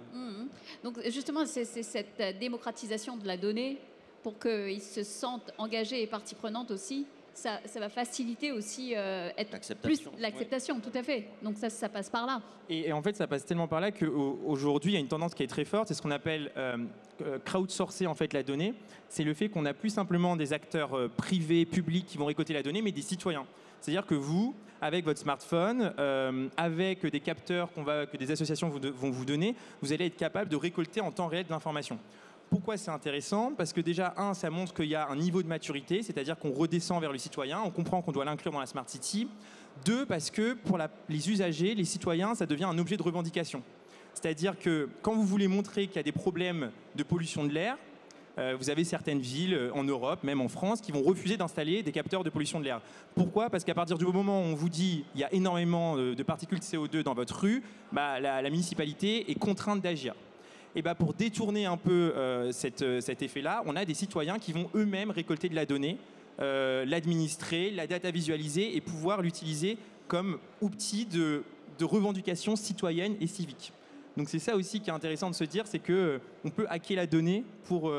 Donc justement, c'est cette démocratisation de la donnée pour qu'ils se sentent engagés et partie prenante aussi. Ça va faciliter aussi l'acceptation, tout à fait. Donc ça passe par là. Et en fait, ça passe tellement par là qu'aujourd'hui, il y a une tendance qui est très forte, c'est ce qu'on appelle crowdsourcer en fait la donnée. C'est le fait qu'on n'a plus simplement des acteurs privés, publics qui vont récolter la donnée, mais des citoyens. C'est-à-dire que vous, avec votre smartphone, avec des capteurs que des associations vont vous donner, vous allez être capable de récolter en temps réel de l'information. Pourquoi c'est intéressant? Parce que déjà, ça montre qu'il y a un niveau de maturité, c'est-à-dire qu'on redescend vers le citoyen, on comprend qu'on doit l'inclure dans la Smart City. 2, parce que pour les usagers, les citoyens, ça devient un objet de revendication. C'est-à-dire que quand vous voulez montrer qu'il y a des problèmes de pollution de l'air, vous avez certaines villes en Europe, même en France, qui vont refuser d'installer des capteurs de pollution de l'air. Pourquoi? Parce qu'à partir du moment où on vous dit qu'il y a énormément de particules de CO2 dans votre rue, la municipalité est contrainte d'agir. Et pour détourner un peu cet effet-là, on a des citoyens qui vont eux-mêmes récolter de la donnée, l'administrer, la data visualiser et pouvoir l'utiliser comme outil de revendication citoyenne et civique. Donc c'est ça aussi qui est intéressant de se dire, c'est qu'on peut hacker la donnée pour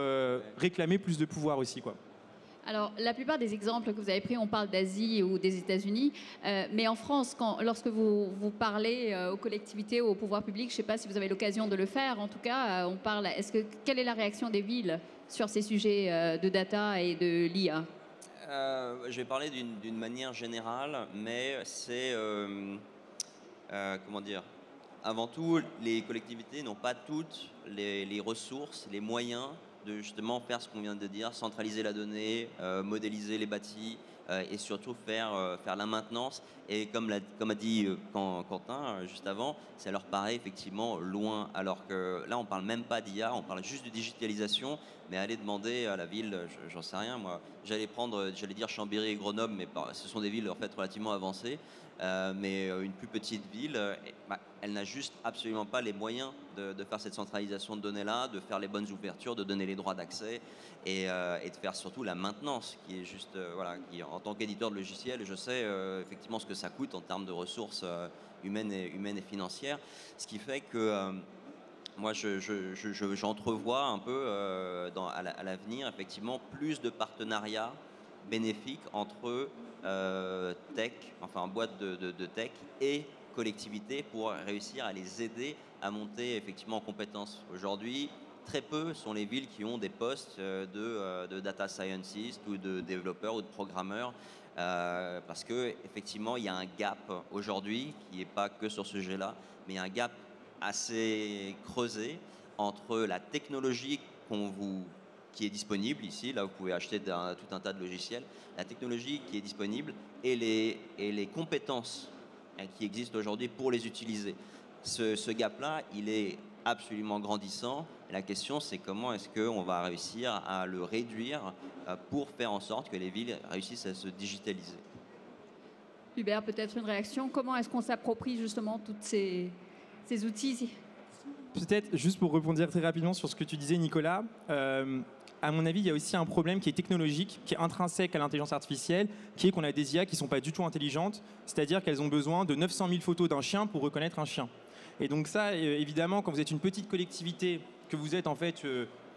réclamer plus de pouvoir aussi, quoi. Alors, la plupart des exemples que vous avez pris, on parle d'Asie ou des États-Unis, mais en France, lorsque vous parlez aux collectivités, au pouvoir public, je ne sais pas si vous avez l'occasion de le faire, en tout cas, quelle est la réaction des villes sur ces sujets de data et de l'IA? Je vais parler d'une manière générale, mais c'est, comment dire, avant tout, les collectivités n'ont pas toutes les ressources, les moyens de justement faire ce qu'on vient de dire, centraliser la donnée, modéliser les bâtis et surtout faire la maintenance. Et comme a dit Quentin juste avant, ça leur paraît effectivement loin. Alors que là, on ne parle même pas d'IA, on parle juste de digitalisation. Mais aller demander à la ville, j'en sais rien moi, j'allais dire Chambéry et Grenoble, mais ce sont des villes en fait relativement avancées. Mais une plus petite ville, elle n'a juste absolument pas les moyens de faire cette centralisation de données-là, de faire les bonnes ouvertures, de donner les droits d'accès et de faire surtout la maintenance, qui est juste, voilà, en tant qu'éditeur de logiciels, je sais effectivement ce que ça coûte en termes de ressources humaines et financières, ce qui fait que moi, j'entrevois un peu à l'avenir, effectivement, plus de partenariats bénéfiques entre tech, enfin boîtes de tech et collectivités pour réussir à les aider à monter effectivement en compétences. Aujourd'hui, très peu sont les villes qui ont des postes de data scientist ou de développeurs ou de programmeurs parce que effectivement, il y a un gap aujourd'hui qui n'est pas que sur ce sujet-là, mais il y a un gap assez creusé entre la technologie qui est disponible ici, là vous pouvez acheter tout un tas de logiciels, la technologie qui est disponible et les compétences qui existent aujourd'hui pour les utiliser. Ce gap-là, il est absolument grandissant. Et la question, c'est comment est-ce qu'on va réussir à le réduire pour faire en sorte que les villes réussissent à se digitaliser. Hubert, peut-être une réaction. Comment est-ce qu'on s'approprie justement tous ces outils? Peut-être, juste pour rebondir très rapidement sur ce que tu disais, Nicolas, à mon avis, il y a aussi un problème qui est technologique, qui est intrinsèque à l'intelligence artificielle, qui est qu'on a des IA qui ne sont pas du tout intelligentes, c'est-à-dire qu'elles ont besoin de 900 000 photos d'un chien pour reconnaître un chien. Et donc ça, évidemment, quand vous êtes une petite collectivité, que vous êtes en fait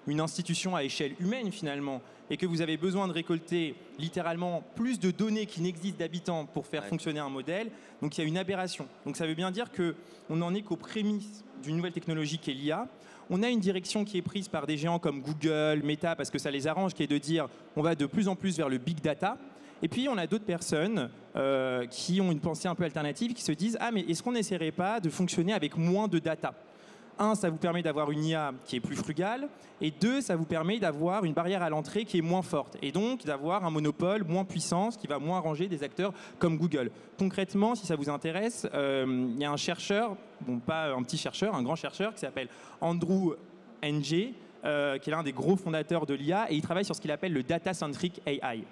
une institution à échelle humaine finalement, et que vous avez besoin de récolter littéralement plus de données qui n'existent d'habitants pour faire fonctionner un modèle, donc il y a une aberration. Donc ça veut bien dire qu'on n'en est qu'aux prémices d'une nouvelle technologie qui est l'IA. On a une direction qui est prise par des géants comme Google, Meta, parce que ça les arrange, qui est de dire on va de plus en plus vers le big data. Et puis on a d'autres personnes qui ont une pensée un peu alternative, qui se disent ah mais est-ce qu'on n'essaierait pas de fonctionner avec moins de data ? Un, ça vous permet d'avoir une IA qui est plus frugale, et deux, ça vous permet d'avoir une barrière à l'entrée qui est moins forte, et donc d'avoir un monopole moins puissant, ce qui va moins arranger des acteurs comme Google. Concrètement, si ça vous intéresse, il y a un chercheur, bon pas un petit chercheur, un grand chercheur qui s'appelle Andrew Ng, qui est l'un des gros fondateurs de l'IA, et il travaille sur ce qu'il appelle le data-centric AI.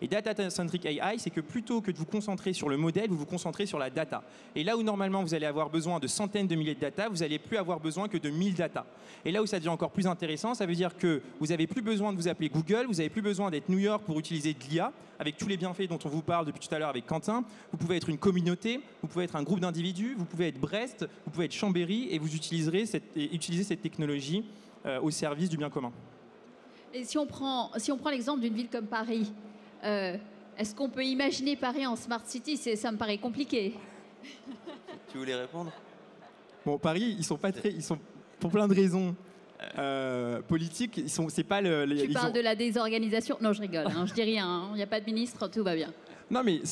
Et data-centric AI, c'est que plutôt que de vous concentrer sur le modèle, vous vous concentrez sur la data. Et là où normalement vous allez avoir besoin de centaines de milliers de data, vous n'allez plus avoir besoin que de 1000 data. Et là où ça devient encore plus intéressant, ça veut dire que vous n'avez plus besoin de vous appeler Google, vous n'avez plus besoin d'être New York pour utiliser de l'IA, avec tous les bienfaits dont on vous parle depuis tout à l'heure avec Quentin. Vous pouvez être une communauté, vous pouvez être un groupe d'individus, vous pouvez être Brest, vous pouvez être Chambéry, et vous utiliserez cette technologie au service du bien commun. Et si on prend l'exemple d'une ville comme Paris, est-ce qu'on peut imaginer Paris en Smart City? Ça me paraît compliqué. Tu voulais répondre? Bon, Paris, ils sont pour plein de raisons politiques. C'est pas Tu parles de la désorganisation? Non, je rigole. Je dis rien. Il n'y a pas de ministre, tout va bien. Non, mais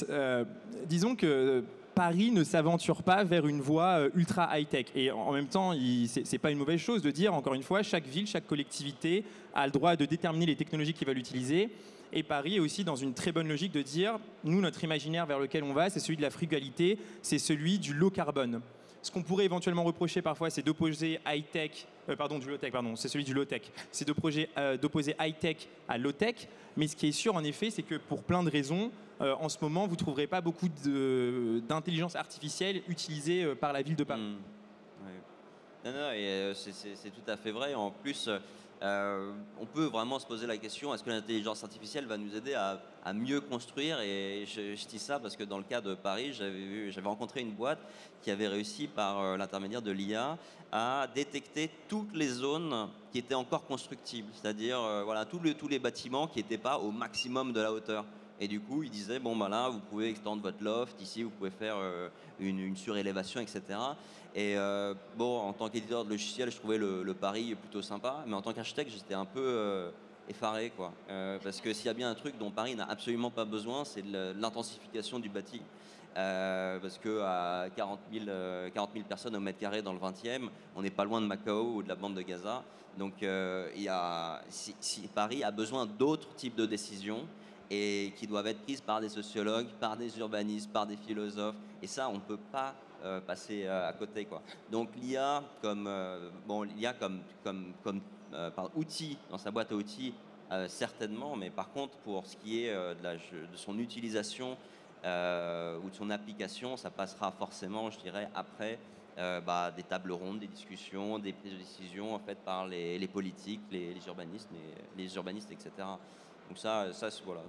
disons que Paris ne s'aventure pas vers une voie ultra high-tech. Et en même temps, c'est pas une mauvaise chose de dire, encore une fois, chaque ville, chaque collectivité a le droit de déterminer les technologies qu'ils veulent utiliser. Et Paris est aussi dans une très bonne logique de dire, nous, notre imaginaire vers lequel on va, c'est celui de la frugalité, c'est celui du low carbone. Ce qu'on pourrait éventuellement reprocher parfois, c'est d'opposer high-tech, du low-tech, c'est celui du low-tech. C'est d'opposer high-tech à low-tech. Mais ce qui est sûr, en effet, c'est que pour plein de raisons, en ce moment, vous ne trouverez pas beaucoup d'intelligence artificielle utilisée par la ville de Paris. Ouais. Non, et c'est tout à fait vrai. En plus, on peut vraiment se poser la question, est-ce que l'intelligence artificielle va nous aider à mieux construire? Et je dis ça parce que dans le cas de Paris, j'avais rencontré une boîte qui avait réussi par l'intermédiaire de l'IA à détecter toutes les zones qui étaient encore constructibles, c'est-à-dire voilà, tous les bâtiments qui n'étaient pas au maximum de la hauteur. Et du coup, il disait, bon, ben là, vous pouvez extendre votre loft, ici, vous pouvez faire une surélévation, etc. Et bon, en tant qu'éditeur de logiciel, je trouvais le pari plutôt sympa, mais en tant qu'architecte, j'étais un peu effaré, quoi. Parce que s'il y a bien un truc dont Paris n'a absolument pas besoin, c'est de l'intensification du bâti. Parce qu'à 40 000 personnes au mètre carré dans le 20e, on n'est pas loin de Macao ou de la bande de Gaza. Donc si Paris a besoin d'autres types de décisions et qui doivent être prises par des sociologues, par des urbanistes, par des philosophes, et ça, on ne peut pas passer à côté, quoi. Donc l'IA comme outil dans sa boîte à outils, certainement, mais par contre pour ce qui est de son utilisation ou de son application, ça passera forcément, je dirais, après des tables rondes, des discussions, des prises de décision faites par les politiques, les urbanistes, etc. Donc ça c'est voilà,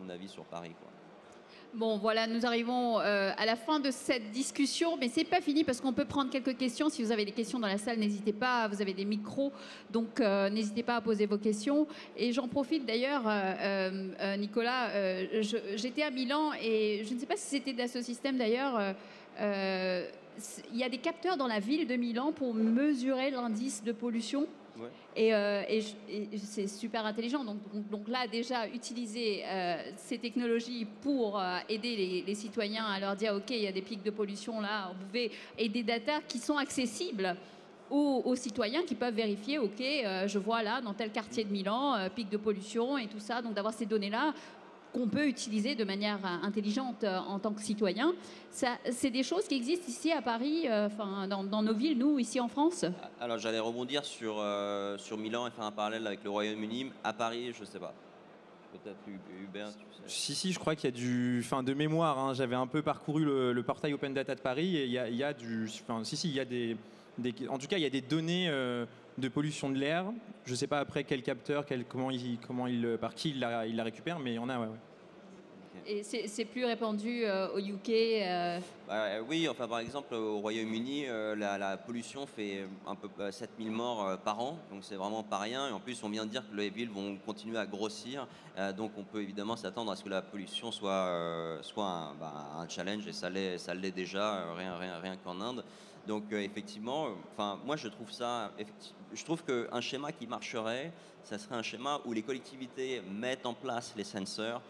mon avis sur Paris, quoi. Bon, voilà, nous arrivons à la fin de cette discussion, mais c'est pas fini parce qu'on peut prendre quelques questions. Si vous avez des questions dans la salle, n'hésitez pas, vous avez des micros, donc n'hésitez pas à poser vos questions. Et j'en profite d'ailleurs, Nicolas, j'étais à Milan et je ne sais pas si c'était Dassault Systèmes d'ailleurs, il y a des capteurs dans la ville de Milan pour mesurer l'indice de pollution. Ouais. Et c'est super intelligent. Donc là, déjà, utiliser ces technologies pour aider les citoyens à leur dire, OK, il y a des pics de pollution là, vous pouvez, et des data qui sont accessibles aux citoyens qui peuvent vérifier, OK, je vois là, dans tel quartier de Milan, pic de pollution et tout ça. Donc d'avoir ces données-là qu'on peut utiliser de manière intelligente en tant que citoyen. C'est des choses qui existent ici à Paris, dans nos villes, nous, ici en France. Alors j'allais rebondir sur Milan et faire un parallèle avec le Royaume-Uni. À Paris, je ne sais pas. Peut-être Hubert, tu sais. Si, je crois qu'il y a de mémoire, hein, j'avais un peu parcouru le portail Open Data de Paris et il y a en tout cas, il y a des données de pollution de l'air. Je ne sais pas après quel capteur, par qui il la récupère, mais il y en a, ouais. Et c'est plus répandu au UK Oui, enfin par exemple au Royaume-Uni, la pollution fait un peu 7000 morts par an, donc c'est vraiment pas rien. Et en plus, on vient de dire que les villes vont continuer à grossir, donc on peut évidemment s'attendre à ce que la pollution soit un challenge, et ça l'est déjà, rien qu'en Inde. Donc effectivement, moi je trouve qu'un schéma qui marcherait, ça serait un schéma où les collectivités mettent en place les sensors,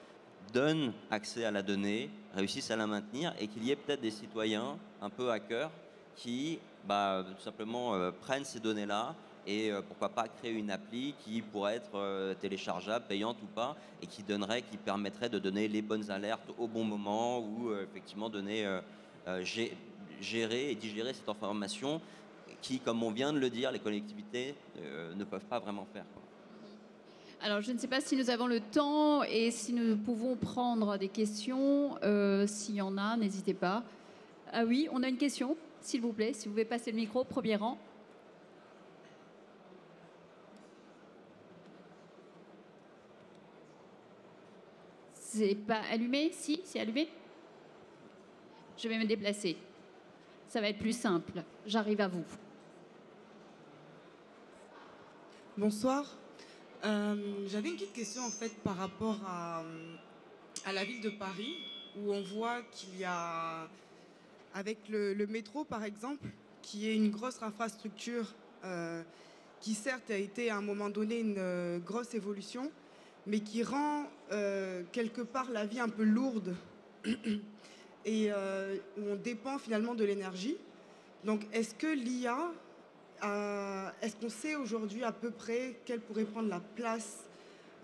donnent accès à la donnée, réussissent à la maintenir, et qu'il y ait peut-être des citoyens un peu hackers qui tout simplement prennent ces données-là et pourquoi pas créer une appli qui pourrait être téléchargeable, payante ou pas, et qui permettrait de donner les bonnes alertes au bon moment, ou effectivement gérer et digérer cette information qui, comme on vient de le dire, les collectivités ne peuvent pas vraiment faire, quoi. Alors, je ne sais pas si nous avons le temps et si nous pouvons prendre des questions. S'il y en a, n'hésitez pas. Ah oui, on a une question, s'il vous plaît. Si vous pouvez passer le micro, premier rang. C'est pas allumé? Si, c'est allumé. Je vais me déplacer. Ça va être plus simple. J'arrive à vous. Bonsoir. J'avais une petite question en fait par rapport à la ville de Paris, où on voit qu'il y a, avec le métro par exemple, qui est une grosse infrastructure qui certes a été à un moment donné une grosse évolution, mais qui rend quelque part la vie un peu lourde et où on dépend finalement de l'énergie. Donc est-ce que l'IA, est-ce qu'on sait aujourd'hui à peu près quelle pourrait prendre la place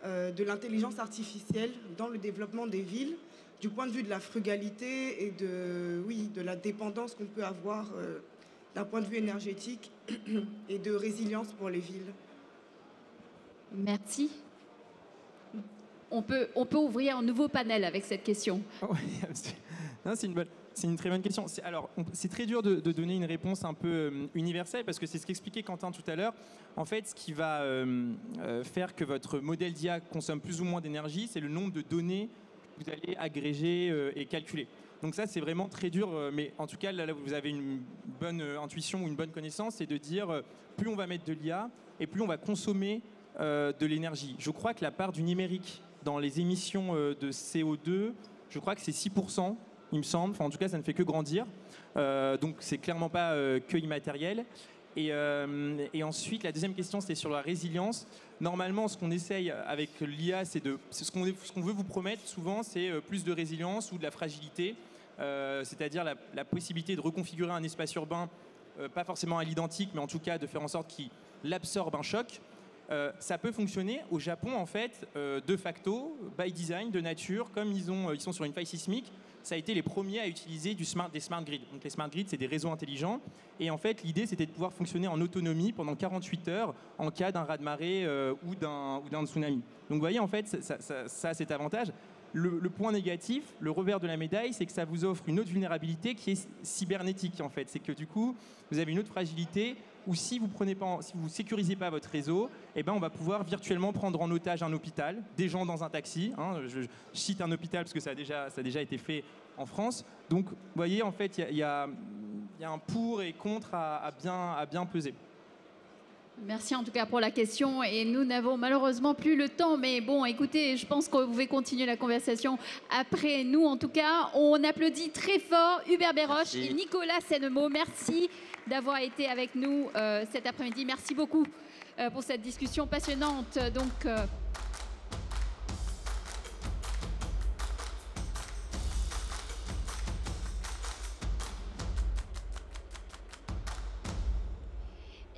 de l'intelligence artificielle dans le développement des villes, du point de vue de la frugalité et de la dépendance qu'on peut avoir d'un point de vue énergétique et de résilience pour les villes? Merci. On peut ouvrir un nouveau panel avec cette question. Non, c'est une très bonne question. C'est très dur de donner une réponse un peu universelle, parce que c'est ce qu'expliquait Quentin tout à l'heure. En fait, ce qui va faire que votre modèle d'IA consomme plus ou moins d'énergie, c'est le nombre de données que vous allez agréger et calculer. Donc ça, c'est vraiment très dur. Mais en tout cas, là, vous avez une bonne intuition ou une bonne connaissance, c'est de dire plus on va mettre de l'IA et plus on va consommer de l'énergie. Je crois que la part du numérique dans les émissions de CO2, je crois que c'est 6%. Il me semble, en tout cas ça ne fait que grandir, donc c'est clairement pas que immatériel. Et ensuite, la deuxième question, c'était sur la résilience. Normalement, ce qu'on essaye avec l'IA, c'est ce qu'on veut vous promettre souvent, c'est plus de résilience ou de la fragilité, c'est-à-dire la possibilité de reconfigurer un espace urbain, pas forcément à l'identique, mais en tout cas de faire en sorte qu'il absorbe un choc. Ça peut fonctionner au Japon, en fait, de facto, by design, de nature, comme ils sont sur une faille sismique. Ça a été les premiers à utiliser des smart grids. Donc les smart grids, c'est des réseaux intelligents. Et en fait, l'idée, c'était de pouvoir fonctionner en autonomie pendant 48 heures en cas d'un raz-de-marée ou d'un tsunami. Donc vous voyez, en fait, ça a cet avantage. Le point négatif, le revers de la médaille, c'est que ça vous offre une autre vulnérabilité qui est cybernétique, en fait. C'est que du coup, vous avez une autre fragilité où si vous ne sécurisez pas votre réseau, eh ben on va pouvoir virtuellement prendre en otage un hôpital, des gens dans un taxi. Hein, je cite un hôpital parce que ça a déjà été fait en France. Donc, vous voyez, en fait, il y a un pour et contre à bien peser. Merci en tout cas pour la question et nous n'avons malheureusement plus le temps, mais bon, écoutez, je pense que vous pouvez continuer la conversation après nous. En tout cas, on applaudit très fort Hubert Béroche et Nicolas Sennemo. Merci d'avoir été avec nous cet après-midi. Merci beaucoup pour cette discussion passionnante. Donc,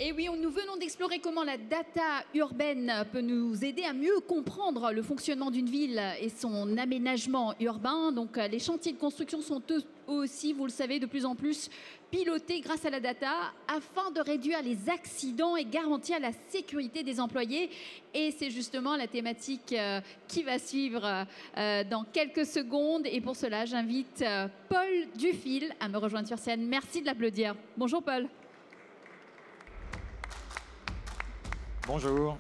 et oui, nous venons d'explorer comment la data urbaine peut nous aider à mieux comprendre le fonctionnement d'une ville et son aménagement urbain. Donc, les chantiers de construction sont eux aussi, vous le savez, de plus en plus pilotés grâce à la data afin de réduire les accidents et garantir la sécurité des employés. Et c'est justement la thématique qui va suivre dans quelques secondes. Et pour cela, j'invite Paul Dufil à me rejoindre sur scène. Merci de l'applaudir. Bonjour Paul. Bonjour.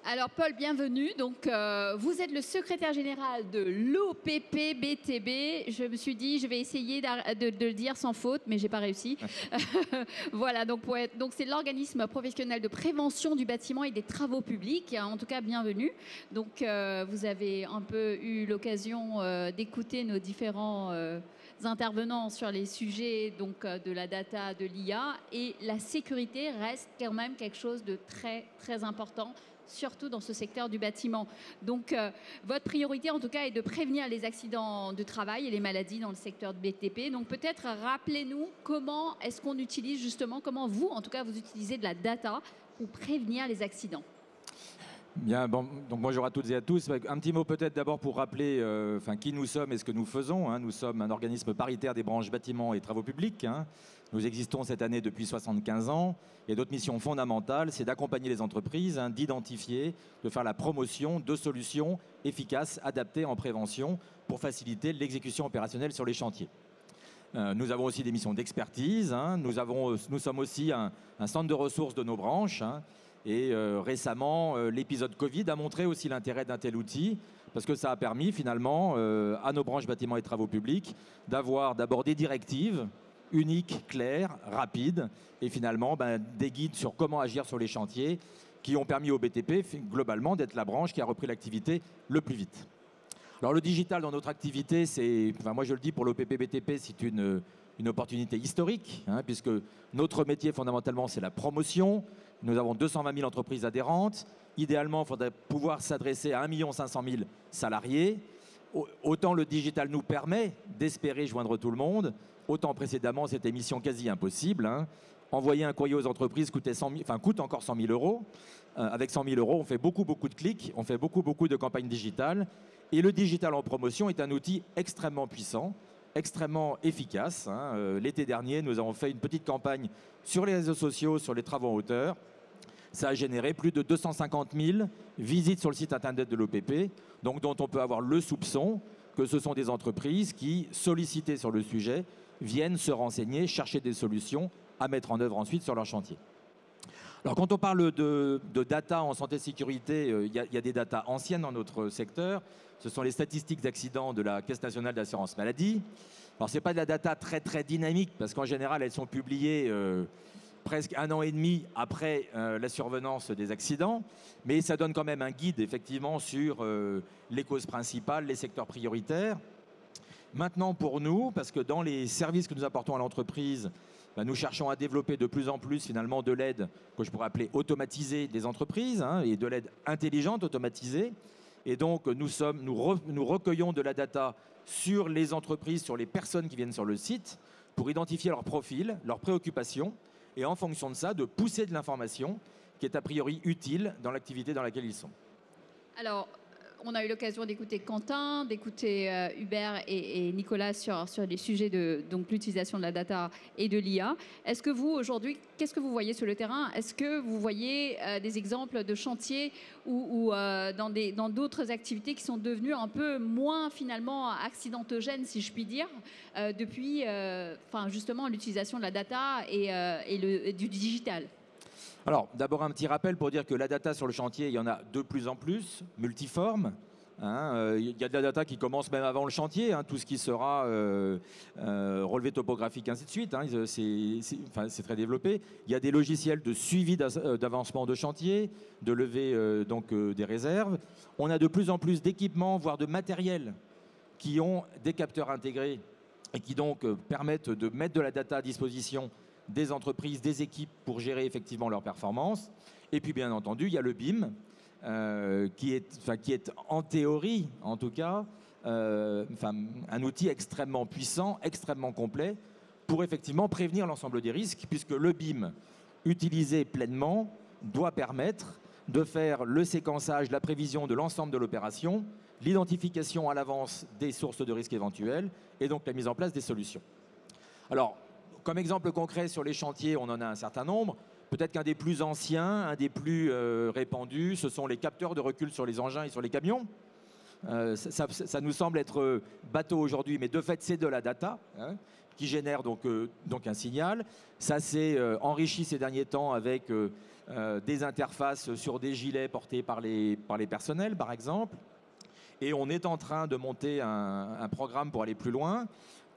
Alors Paul, bienvenue. Donc vous êtes le secrétaire général de l'OPP-BTB. Je me suis dit, je vais essayer de le dire sans faute, mais j'ai pas réussi. Voilà, donc c'est l'organisme professionnel de prévention du bâtiment et des travaux publics. En tout cas, bienvenue. Donc vous avez un peu eu l'occasion d'écouter nos différents intervenants sur les sujets donc de la data, de l'IA, et la sécurité reste quand même quelque chose de très très important, surtout dans ce secteur du bâtiment. Donc votre priorité en tout cas est de prévenir les accidents de travail et les maladies dans le secteur de BTP. Donc peut-être rappelez-nous comment est-ce qu'on utilise justement, comment vous en tout cas vous utilisez de la data pour prévenir les accidents. Bien, bon, donc bonjour à toutes et à tous. Un petit mot peut-être d'abord pour rappeler qui nous sommes et ce que nous faisons. Hein. Nous sommes un organisme paritaire des branches bâtiments et travaux publics. Hein. Nous existons cette année depuis 75 ans. Et notre mission fondamentale, c'est d'accompagner les entreprises, hein, d'identifier, de faire la promotion de solutions efficaces, adaptées en prévention pour faciliter l'exécution opérationnelle sur les chantiers. Nous avons aussi des missions d'expertise. Hein. Nous sommes aussi un centre de ressources de nos branches. Hein. Et récemment, l'épisode Covid a montré aussi l'intérêt d'un tel outil, parce que ça a permis finalement à nos branches bâtiments et travaux publics d'avoir d'abord des directives uniques, claires, rapides, et finalement des guides sur comment agir sur les chantiers qui ont permis au BTP globalement d'être la branche qui a repris l'activité le plus vite. Alors le digital dans notre activité, moi je le dis pour l'OPP-BTP, c'est une opportunité historique, hein, puisque notre métier fondamentalement c'est la promotion. Nous avons 220 000 entreprises adhérentes. Idéalement, il faudrait pouvoir s'adresser à 1 500 000 salariés. Autant le digital nous permet d'espérer joindre tout le monde, autant précédemment, c'était mission quasi impossible. Hein. Envoyer un courrier aux entreprises coûte encore 100 000 euros. Avec 100 000 euros, on fait beaucoup de clics, on fait beaucoup de campagnes digitales. Et le digital en promotion est un outil extrêmement puissant, extrêmement efficace. Hein. L'été dernier, nous avons fait une petite campagne sur les réseaux sociaux, sur les travaux en hauteur. Ça a généré plus de 250 000 visites sur le site internet de l'OPP, donc dont on peut avoir le soupçon que ce sont des entreprises qui, sollicitées sur le sujet, viennent se renseigner, chercher des solutions à mettre en œuvre ensuite sur leur chantier. Alors quand on parle de data en santé et sécurité, il y a des datas anciennes dans notre secteur. Ce sont les statistiques d'accidents de la Caisse nationale d'assurance maladie. Alors ce n'est pas de la data très dynamique, parce qu'en général, elles sont publiées presque 1 an et demi après la survenance des accidents, mais ça donne quand même un guide effectivement sur les causes principales, les secteurs prioritaires. Maintenant, pour nous, parce que dans les services que nous apportons à l'entreprise, nous cherchons à développer de plus en plus finalement de l'aide que je pourrais appeler automatisée des entreprises, et de l'aide intelligente automatisée. Et donc, nous recueillons de la data sur les entreprises, sur les personnes qui viennent sur le site, pour identifier leur profil, leurs préoccupations, et en fonction de ça, de pousser de l'information qui est a priori utile dans l'activité dans laquelle ils sont. Alors, on a eu l'occasion d'écouter Quentin, d'écouter Hubert et Nicolas sur les sujets de l'utilisation de la data et de l'IA. Est-ce que vous, aujourd'hui, qu'est-ce que vous voyez sur le terrain? Est-ce que vous voyez des exemples de chantiers ou dans d'autres activités qui sont devenues un peu moins finalement accidentogènes, si je puis dire, depuis justement l'utilisation de la data et du digital? Alors, d'abord un petit rappel pour dire que la data sur le chantier, il y en a de plus en plus, multiforme. Il y a de la data qui commence même avant le chantier, tout ce qui sera relevé topographique, ainsi de suite. C'est très développé. Il y a des logiciels de suivi d'avancement de chantier, de levée des réserves. On a de plus en plus d'équipements, voire de matériel, qui ont des capteurs intégrés et qui donc permettent de mettre de la data à disposition des entreprises, des équipes pour gérer effectivement leurs performances. Et puis bien entendu, il y a le BIM, qui est en théorie, en tout cas, un outil extrêmement puissant, extrêmement complet, pour effectivement prévenir l'ensemble des risques, puisque le BIM, utilisé pleinement, doit permettre de faire le séquençage, la prévision de l'ensemble de l'opération, l'identification à l'avance des sources de risques éventuelles, et donc la mise en place des solutions. Alors, comme exemple concret sur les chantiers, on en a un certain nombre. Peut-être qu'un des plus anciens, un des plus répandus, ce sont les capteurs de recul sur les engins et sur les camions. Ça nous semble être bateau aujourd'hui, mais de fait, c'est de la data qui génère donc un signal. Ça s'est enrichi ces derniers temps avec des interfaces sur des gilets portés par les personnels, par exemple. Et on est en train de monter un programme pour aller plus loin,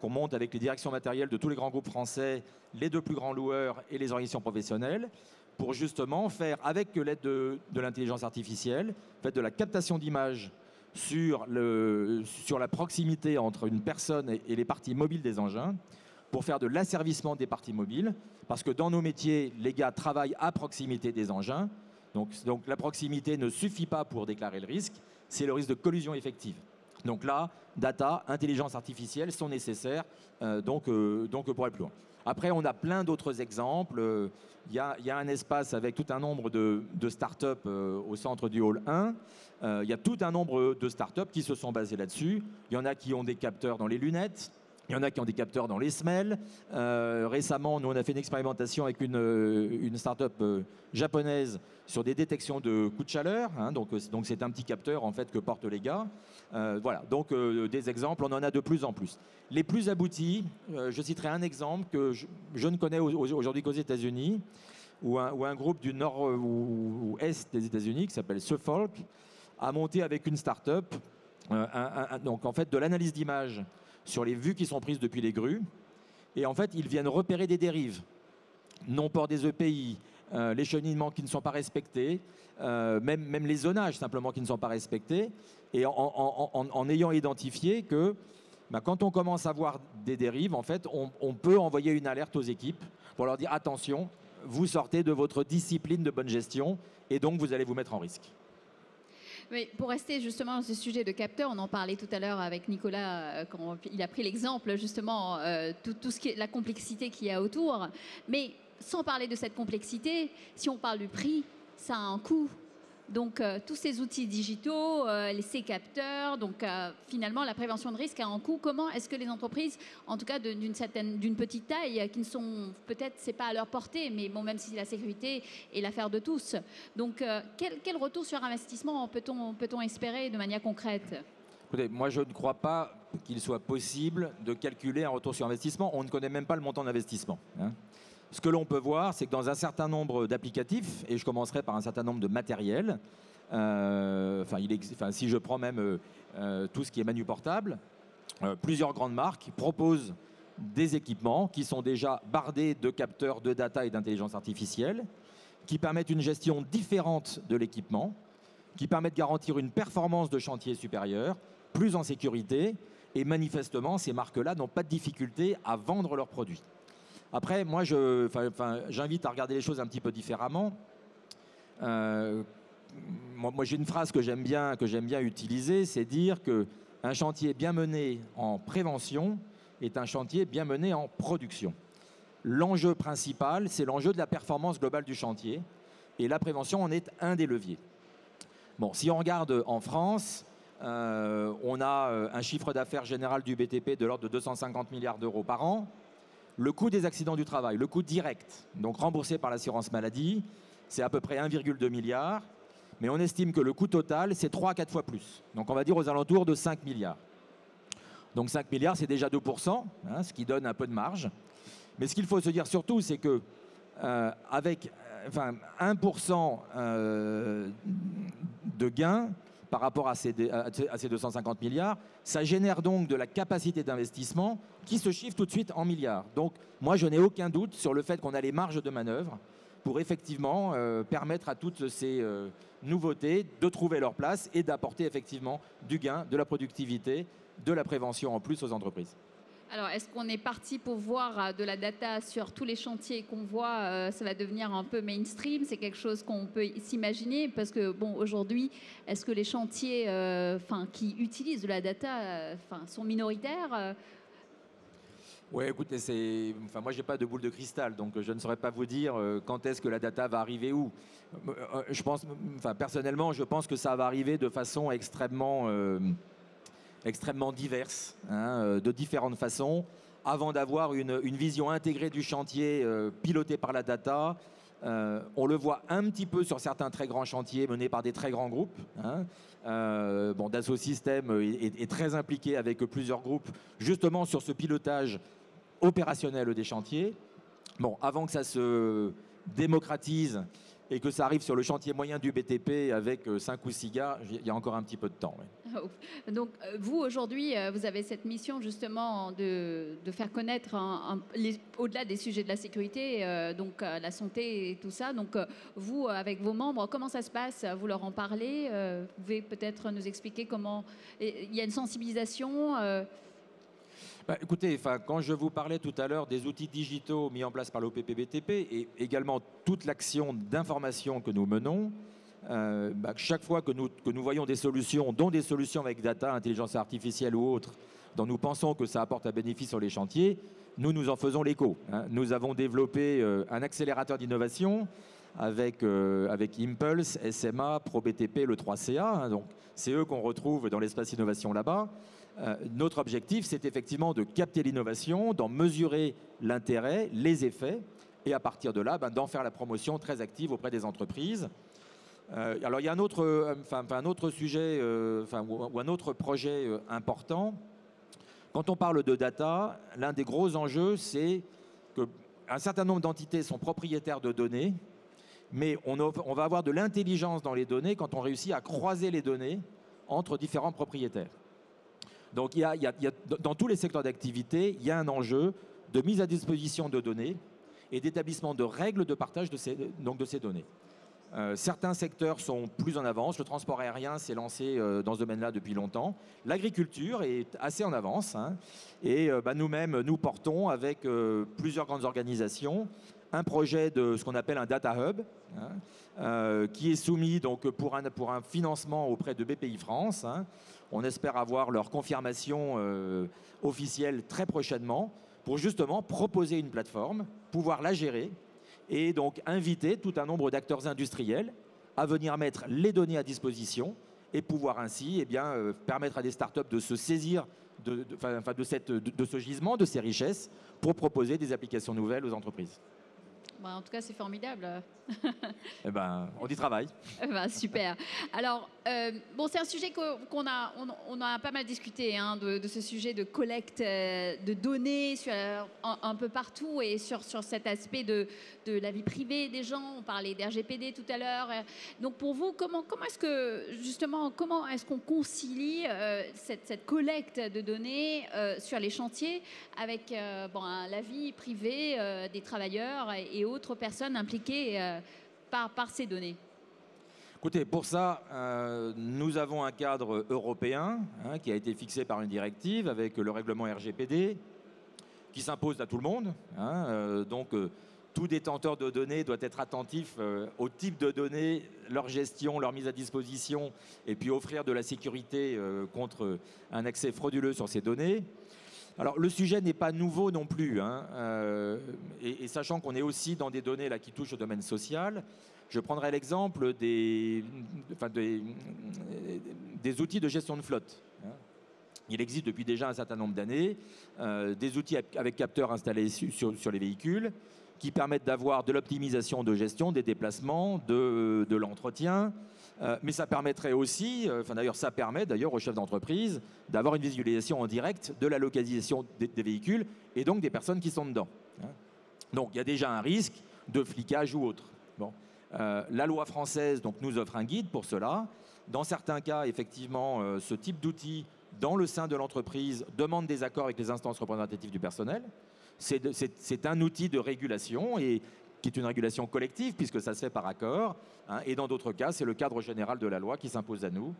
qu'on monte avec les directions matérielles de tous les grands groupes français, les 2 plus grands loueurs et les organisations professionnelles, pour justement faire, avec l'aide de l'intelligence artificielle, de la captation d'images sur la proximité entre une personne et les parties mobiles des engins, pour faire de l'asservissement des parties mobiles, parce que dans nos métiers, les gars travaillent à proximité des engins, donc la proximité ne suffit pas pour déclarer le risque, c'est le risque de collision effective. Donc là, data, intelligence artificielle sont nécessaires pour aller plus loin. Après, on a plein d'autres exemples. Il y a un espace avec tout un nombre de start-up au centre du hall 1. Il y a tout un nombre de start-up qui se sont basées là-dessus. Il y en a qui ont des capteurs dans les lunettes. Il y en a qui ont des capteurs dans les semelles. Récemment, nous, on a fait une expérimentation avec une start-up japonaise sur des détections de coups de chaleur. Donc c'est un petit capteur en fait que portent les gars. Voilà, donc des exemples, on en a de plus en plus. Les plus aboutis, je citerai un exemple que je ne connais aujourd'hui qu'aux États-Unis, où un groupe du nord ou est des États-Unis qui s'appelle Suffolk a monté avec une start-up donc en fait de l'analyse d'images sur les vues qui sont prises depuis les grues. Et en fait, ils viennent repérer des dérives. Non-port des EPI, les cheminements qui ne sont pas respectés, même les zonages simplement qui ne sont pas respectés. Et en ayant identifié que quand on commence à voir des dérives, en fait, on peut envoyer une alerte aux équipes pour leur dire « Attention, vous sortez de votre discipline de bonne gestion et donc vous allez vous mettre en risque ». Mais pour rester justement sur ce sujet de capteurs, on en parlait tout à l'heure avec Nicolas quand il a pris l'exemple justement tout ce qui est la complexité qu'il y a autour. Mais sans parler de cette complexité, si on parle du prix, ça a un coût. Donc tous ces outils digitaux, ces capteurs, donc finalement la prévention de risque a un coût. Comment est-ce que les entreprises, en tout cas d'une petite taille, qui ne sont peut-être c'est pas à leur portée, mais bon, même si la sécurité est l'affaire de tous. Donc quel retour sur investissement peut-on espérer de manière concrète? Écoutez, moi je ne crois pas qu'il soit possible de calculer un retour sur investissement. On ne connaît même pas le montant d'investissement. Ce que l'on peut voir, c'est que dans un certain nombre d'applicatifs, et je commencerai par un certain nombre de matériels, si je prends même tout ce qui est manu portable, plusieurs grandes marques proposent des équipements qui sont déjà bardés de capteurs de data et d'intelligence artificielle, qui permettent une gestion différente de l'équipement, qui permettent de garantir une performance de chantier supérieure, plus en sécurité, Et manifestement, ces marques-là n'ont pas de difficulté à vendre leurs produits. Après, moi, j'invite à regarder les choses un petit peu différemment. Moi j'ai une phrase que j'aime bien utiliser, c'est dire qu'un chantier bien mené en prévention est un chantier bien mené en production. L'enjeu principal, c'est l'enjeu de la performance globale du chantier. Et la prévention en est un des leviers. Bon, si on regarde en France, on a un chiffre d'affaires général du BTP de l'ordre de 250 milliards d'euros par an. Le coût des accidents du travail, le coût direct, donc remboursé par l'assurance maladie, c'est à peu près 1,2 milliard. Mais on estime que le coût total, c'est 3 à 4 fois plus. Donc on va dire aux alentours de 5 milliards. Donc 5 milliards, c'est déjà 2%, hein, ce qui donne un peu de marge. Mais ce qu'il faut se dire surtout, c'est que avec 1% de gain par rapport à ces 250 milliards, ça génère donc de la capacité d'investissement qui se chiffre tout de suite en milliards. Donc moi, je n'ai aucun doute sur le fait qu'on a les marges de manœuvre pour effectivement permettre à toutes ces nouveautés de trouver leur place et d'apporter effectivement du gain, de la productivité, de la prévention en plus aux entreprises. Alors, est-ce qu'on est parti pour voir de la data sur tous les chantiers qu'on voit, ça va devenir un peu mainstream? C'est quelque chose qu'on peut s'imaginer? Parce que, bon, aujourd'hui, est-ce que les chantiers qui utilisent de la data sont minoritaires? Oui, écoutez, moi, je n'ai pas de boule de cristal, donc je ne saurais pas vous dire quand est-ce que la data va arriver où. Personnellement, je pense que ça va arriver de façon extrêmement diverses, hein, de différentes façons, avant d'avoir une vision intégrée du chantier pilotée par la data. On le voit un petit peu sur certains très grands chantiers menés par des très grands groupes. Hein. Dassault Systèmes est très impliqué avec plusieurs groupes, justement sur ce pilotage opérationnel des chantiers. Bon, avant que ça se démocratise et que ça arrive sur le chantier moyen du BTP avec 5 ou 6 gars, il y a encore un petit peu de temps. Ouais. Donc, vous, aujourd'hui, vous avez cette mission justement de faire connaître, au-delà des sujets de la sécurité, la santé et tout ça. Donc, vous, avec vos membres, comment ça se passe? Vous leur en parlez? Vous pouvez peut-être nous expliquer comment... Il y a une sensibilisation Écoutez, quand je vous parlais tout à l'heure des outils digitaux mis en place par l'OPP-BTP et également toute l'action d'information que nous menons, chaque fois que nous voyons des solutions, dont des solutions avec data, intelligence artificielle ou autres, dont nous pensons que ça apporte un bénéfice sur les chantiers, nous en faisons l'écho. Hein. Nous avons développé un accélérateur d'innovation avec Impulse, SMA, ProBTP, le 3CA. Hein, donc c'est eux qu'on retrouve dans l'espace innovation là-bas. Notre objectif, c'est effectivement de capter l'innovation, d'en mesurer l'intérêt, les effets, et à partir de là, d'en faire la promotion très active auprès des entreprises. Alors, il y a un autre sujet, ou un autre projet important. Quand on parle de data, l'un des gros enjeux, c'est qu'un certain nombre d'entités sont propriétaires de données, mais on va avoir de l'intelligence dans les données quand on réussit à croiser les données entre différents propriétaires. Donc, dans tous les secteurs d'activité, il y a un enjeu de mise à disposition de données et d'établissement de règles de partage de ces données. Certains secteurs sont plus en avance. Le transport aérien s'est lancé dans ce domaine-là depuis longtemps. L'agriculture est assez en avance. Hein. Et nous-mêmes, nous portons avec plusieurs grandes organisations un projet de ce qu'on appelle un data hub, hein, qui est soumis donc, pour un financement auprès de BPI-France. Hein. On espère avoir leur confirmation officielle très prochainement pour justement proposer une plateforme, pouvoir la gérer et donc inviter tout un nombre d'acteurs industriels à venir mettre les données à disposition et pouvoir ainsi permettre à des startups de se saisir de ce gisement, de ces richesses pour proposer des applications nouvelles aux entreprises. En tout cas, c'est formidable. On y travaille. Super. Alors, c'est un sujet qu'on a pas mal discuté, hein, de ce sujet de collecte de données un peu partout et sur cet aspect de la vie privée des gens. On parlait d'RGPD tout à l'heure. Donc, pour vous, comment est-ce qu'on concilie cette collecte de données sur les chantiers avec la vie privée des travailleurs et autres personnes impliquées par ces données? Écoutez, pour ça, nous avons un cadre européen qui a été fixé par une directive avec le règlement RGPD qui s'impose à tout le monde. Donc, tout détenteur de données doit être attentif au type de données, leur gestion, leur mise à disposition, et puis offrir de la sécurité contre un accès frauduleux sur ces données. Alors, le sujet n'est pas nouveau non plus, et sachant qu'on est aussi dans des données là, qui touchent au domaine social, je prendrai l'exemple des outils de gestion de flotte. Il existe depuis déjà un certain nombre d'années des outils avec capteurs installés sur les véhicules qui permettent d'avoir de l'optimisation de gestion des déplacements, de l'entretien, mais ça permettrait aussi, ça permet d'ailleurs aux chefs d'entreprise d'avoir une visualisation en direct de la localisation des véhicules et donc des personnes qui sont dedans. Donc il y a déjà un risque de flicage ou autre. Bon. La loi française donc, nous offre un guide pour cela. Dans certains cas, effectivement, ce type d'outil dans le sein de l'entreprise demande des accords avec les instances représentatives du personnel. C'est un outil de régulation et qui est une régulation collective puisque ça se fait par accord. Et dans d'autres cas, c'est le cadre général de la loi qui s'impose à nous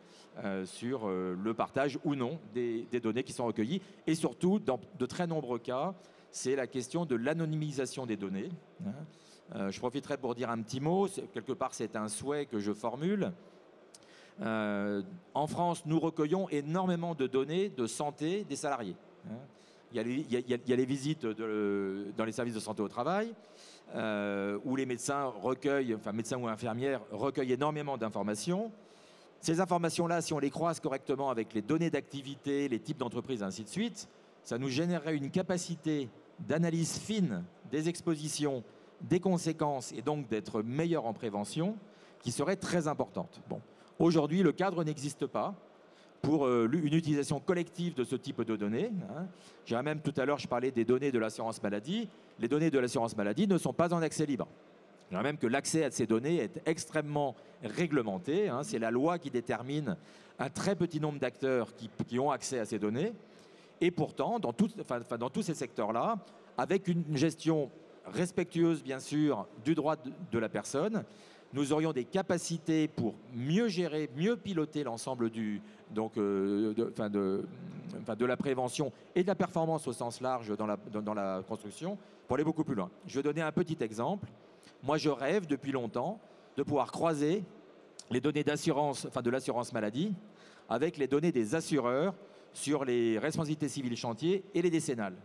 sur le partage ou non des données qui sont recueillies. Et surtout, dans de très nombreux cas, c'est la question de l'anonymisation des données. Je profiterai pour dire un petit mot. Quelque part, c'est un souhait que je formule. En France, nous recueillons énormément de données de santé des salariés. Il y a les visites dans les services de santé au travail, où les médecins recueillent, médecins ou infirmières recueillent énormément d'informations. Ces informations-là, si on les croise correctement avec les données d'activité, les types d'entreprises, ainsi de suite, ça nous générerait une capacité d'analyse fine des expositions, des conséquences, et donc d'être meilleur en prévention, qui serait très importante. Bon. Aujourd'hui, le cadre n'existe pas pour une utilisation collective de ce type de données. J'ai même tout à l'heure, je parlais des données de l'assurance maladie. Les données de l'assurance maladie ne sont pas en accès libre. Je dirais même que l'accès à ces données est extrêmement réglementé. C'est la loi qui détermine un très petit nombre d'acteurs qui ont accès à ces données. Et pourtant, dans tous ces secteurs-là, avec une gestion respectueuse, bien sûr, du droit de la personne, nous aurions des capacités pour mieux gérer, mieux piloter l'ensemble de la prévention et de la performance au sens large dans la construction, pour aller beaucoup plus loin. Je vais donner un petit exemple. Moi, je rêve depuis longtemps de pouvoir croiser les données d'assurance, de l'assurance maladie, avec les données des assureurs sur les responsabilités civiles chantiers et les décennales.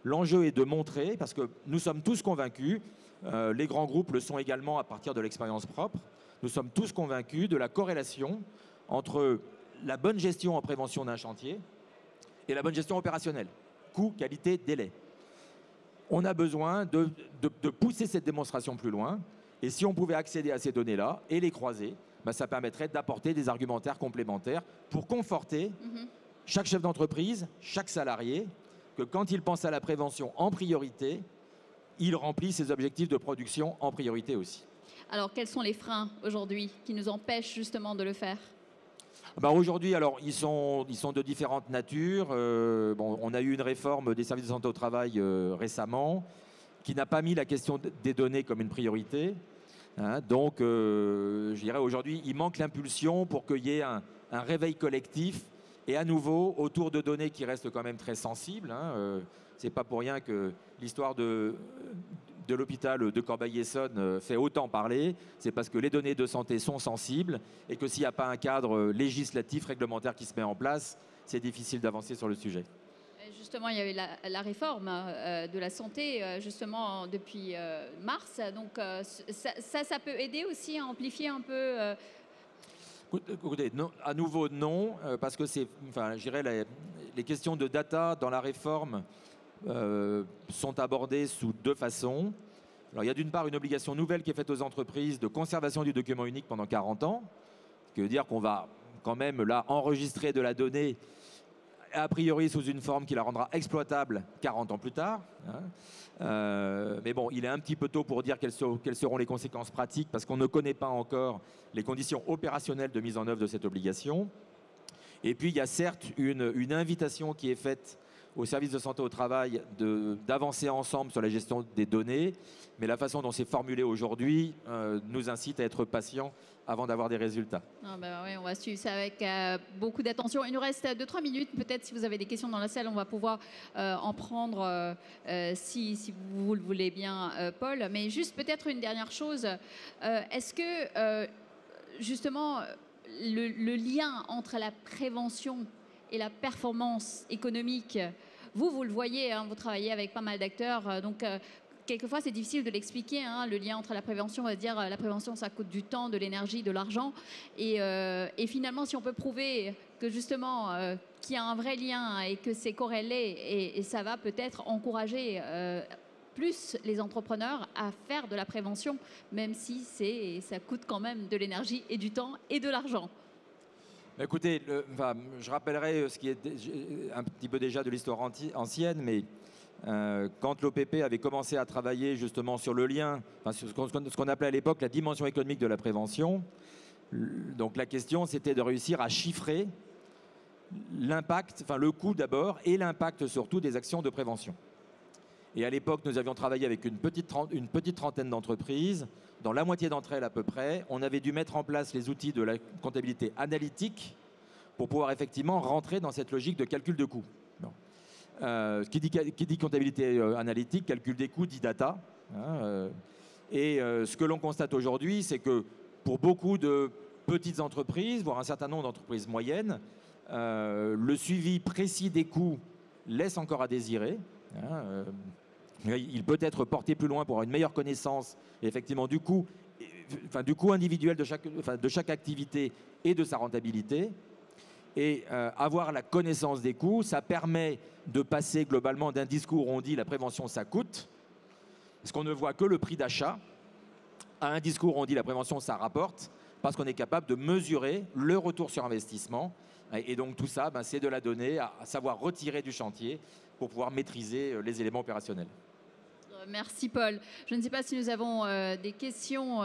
L'enjeu est de montrer, parce que nous sommes tous convaincus, les grands groupes le sont également à partir de l'expérience propre, nous sommes tous convaincus de la corrélation entre la bonne gestion en prévention d'un chantier et la bonne gestion opérationnelle. Coût, qualité, délai. On a besoin de pousser cette démonstration plus loin, et si on pouvait accéder à ces données-là et les croiser, ça permettrait d'apporter des argumentaires complémentaires pour conforter chaque chef d'entreprise, chaque salarié, que quand il pense à la prévention en priorité, il remplit ses objectifs de production en priorité aussi. Alors, quels sont les freins aujourd'hui qui nous empêchent justement de le faire ? Aujourd'hui, ils sont de différentes natures. On a eu une réforme des services de santé au travail récemment qui n'a pas mis la question des données comme une priorité. Donc, je dirais aujourd'hui, il manque l'impulsion pour qu'il y ait un réveil collectif et à nouveau autour de données qui restent quand même très sensibles. C'est pas pour rien que l'histoire de l'hôpital de Corbeil-Essonnes fait autant parler. C'est parce que les données de santé sont sensibles et que s'il n'y a pas un cadre législatif, réglementaire qui se met en place, c'est difficile d'avancer sur le sujet. Justement, il y avait la réforme de la santé, justement, depuis mars. Donc, ça peut aider aussi à amplifier un peu... Écoutez, non, à nouveau non, parce que je dirais les questions de data dans la réforme sont abordées sous deux façons. Alors, il y a d'une part une obligation nouvelle qui est faite aux entreprises de conservation du document unique pendant 40 ans, ce qui veut dire qu'on va quand même là enregistrer de la donnée a priori sous une forme qui la rendra exploitable 40 ans plus tard. Mais bon, il est un petit peu tôt pour dire quelles seront les conséquences pratiques parce qu'on ne connaît pas encore les conditions opérationnelles de mise en œuvre de cette obligation. Et puis, il y a certes une invitation qui est faite aux services de santé au travail d'avancer ensemble sur la gestion des données, mais la façon dont c'est formulé aujourd'hui nous incite à être patients avant d'avoir des résultats. Ah bah ouais, on va suivre ça avec beaucoup d'attention. Il nous reste 2-3 minutes. Peut-être si vous avez des questions dans la salle, on va pouvoir en prendre si vous le voulez bien, Paul. Mais juste peut-être une dernière chose. Est-ce que justement le lien entre la prévention et la performance économique, vous le voyez, hein, vous travaillez avec pas mal d'acteurs, donc quelquefois c'est difficile de l'expliquer, hein, le lien entre la prévention, on va dire la prévention ça coûte du temps, de l'énergie, de l'argent, et finalement si on peut prouver que justement qu'il y a un vrai lien et que c'est corrélé, et ça va peut-être encourager plus les entrepreneurs à faire de la prévention, même si ça coûte quand même de l'énergie et du temps et de l'argent. Écoutez, je rappellerai ce qui est un petit peu déjà de l'histoire ancienne, mais quand l'OPP avait commencé à travailler justement sur le lien, sur ce qu'on appelait à l'époque la dimension économique de la prévention, donc la question c'était de réussir à chiffrer l'impact, le coût d'abord, et l'impact surtout des actions de prévention. Et à l'époque, nous avions travaillé avec une petite trentaine d'entreprises. Dans la moitié d'entre elles à peu près, on avait dû mettre en place les outils de la comptabilité analytique pour pouvoir effectivement rentrer dans cette logique de calcul de coûts. Qui dit comptabilité analytique, calcul des coûts, dit data. Ce que l'on constate aujourd'hui, c'est que pour beaucoup de petites entreprises, voire un certain nombre d'entreprises moyennes, le suivi précis des coûts laisse encore à désirer. Il peut être porté plus loin pour avoir une meilleure connaissance effectivement du coût individuel de chaque activité et de sa rentabilité. Et avoir la connaissance des coûts, ça permet de passer globalement d'un discours où on dit la prévention ça coûte, parce qu'on ne voit que le prix d'achat, à un discours où on dit la prévention ça rapporte, parce qu'on est capable de mesurer le retour sur investissement. Et donc tout ça, c'est de la donnée à savoir retirer du chantier pour pouvoir maîtriser les éléments opérationnels. Merci Paul. Je ne sais pas si nous avons des questions,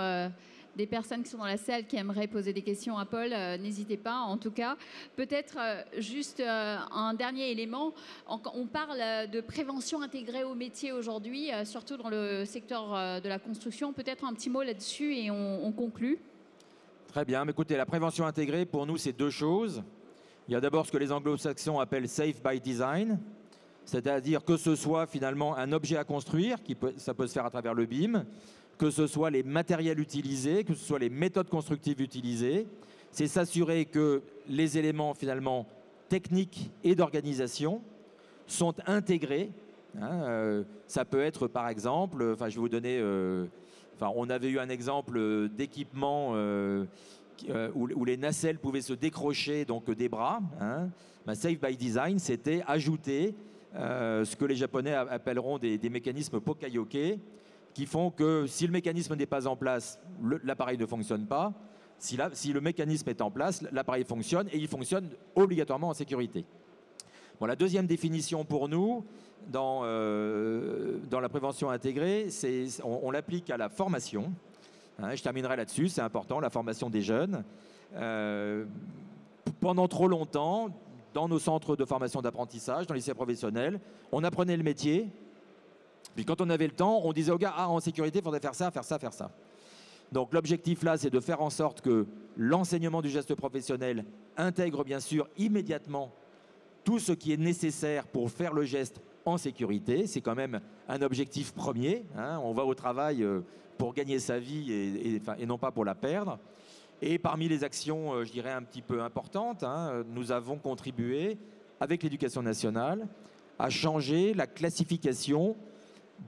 des personnes qui sont dans la salle qui aimeraient poser des questions à Paul. N'hésitez pas en tout cas. Peut-être juste un dernier élément. On parle de prévention intégrée au métier aujourd'hui, surtout dans le secteur de la construction. Peut-être un petit mot là-dessus et on conclut. Très bien. Mais écoutez, la prévention intégrée, pour nous, c'est deux choses. Il y a d'abord ce que les anglo-saxons appellent safe by design, c'est-à-dire que ce soit finalement un objet à construire, ça peut se faire à travers le BIM, que ce soit les matériels utilisés, que ce soit les méthodes constructives utilisées. C'est s'assurer que les éléments finalement techniques et d'organisation sont intégrés. Ça peut être par exemple, je vais vous donner, on avait eu un exemple d'équipement où les nacelles pouvaient se décrocher donc des bras. Safe by design, c'était ajouter ce que les Japonais appelleront des mécanismes pokayoke, qui font que si le mécanisme n'est pas en place, l'appareil ne fonctionne pas. Si le mécanisme est en place, l'appareil fonctionne et il fonctionne obligatoirement en sécurité. Bon, la deuxième définition pour nous, dans la prévention intégrée, on l'applique à la formation. Je terminerai là-dessus, c'est important, la formation des jeunes. Pendant trop longtemps, dans nos centres de formation d'apprentissage, dans les lycées professionnels, on apprenait le métier. Puis quand on avait le temps, on disait aux gars, en sécurité, il faudrait faire ça, faire ça, faire ça. Donc l'objectif là, c'est de faire en sorte que l'enseignement du geste professionnel intègre bien sûr immédiatement tout ce qui est nécessaire pour faire le geste en sécurité. C'est quand même un objectif premier. On va au travail pour gagner sa vie et non pas pour la perdre. Et parmi les actions, je dirais, un petit peu importantes, nous avons contribué, avec l'Éducation nationale, à changer la classification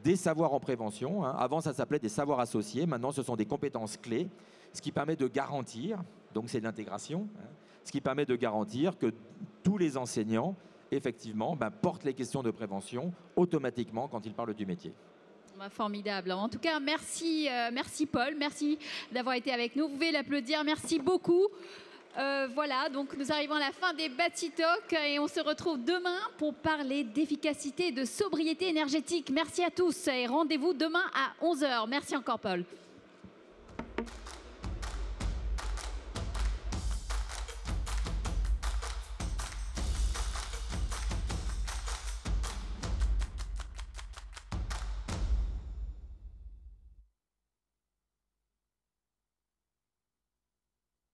des savoirs en prévention. Avant, ça s'appelait des savoirs associés. Maintenant, ce sont des compétences clés, ce qui permet de garantir, donc c'est de l'intégration, ce qui permet de garantir que tous les enseignants, effectivement, portent les questions de prévention automatiquement quand ils parlent du métier. Formidable. En tout cas, merci Paul, merci d'avoir été avec nous. Vous pouvez l'applaudir, merci beaucoup. Voilà, donc nous arrivons à la fin des Batitalks et on se retrouve demain pour parler d'efficacité et de sobriété énergétique. Merci à tous et rendez-vous demain à 11h. Merci encore Paul.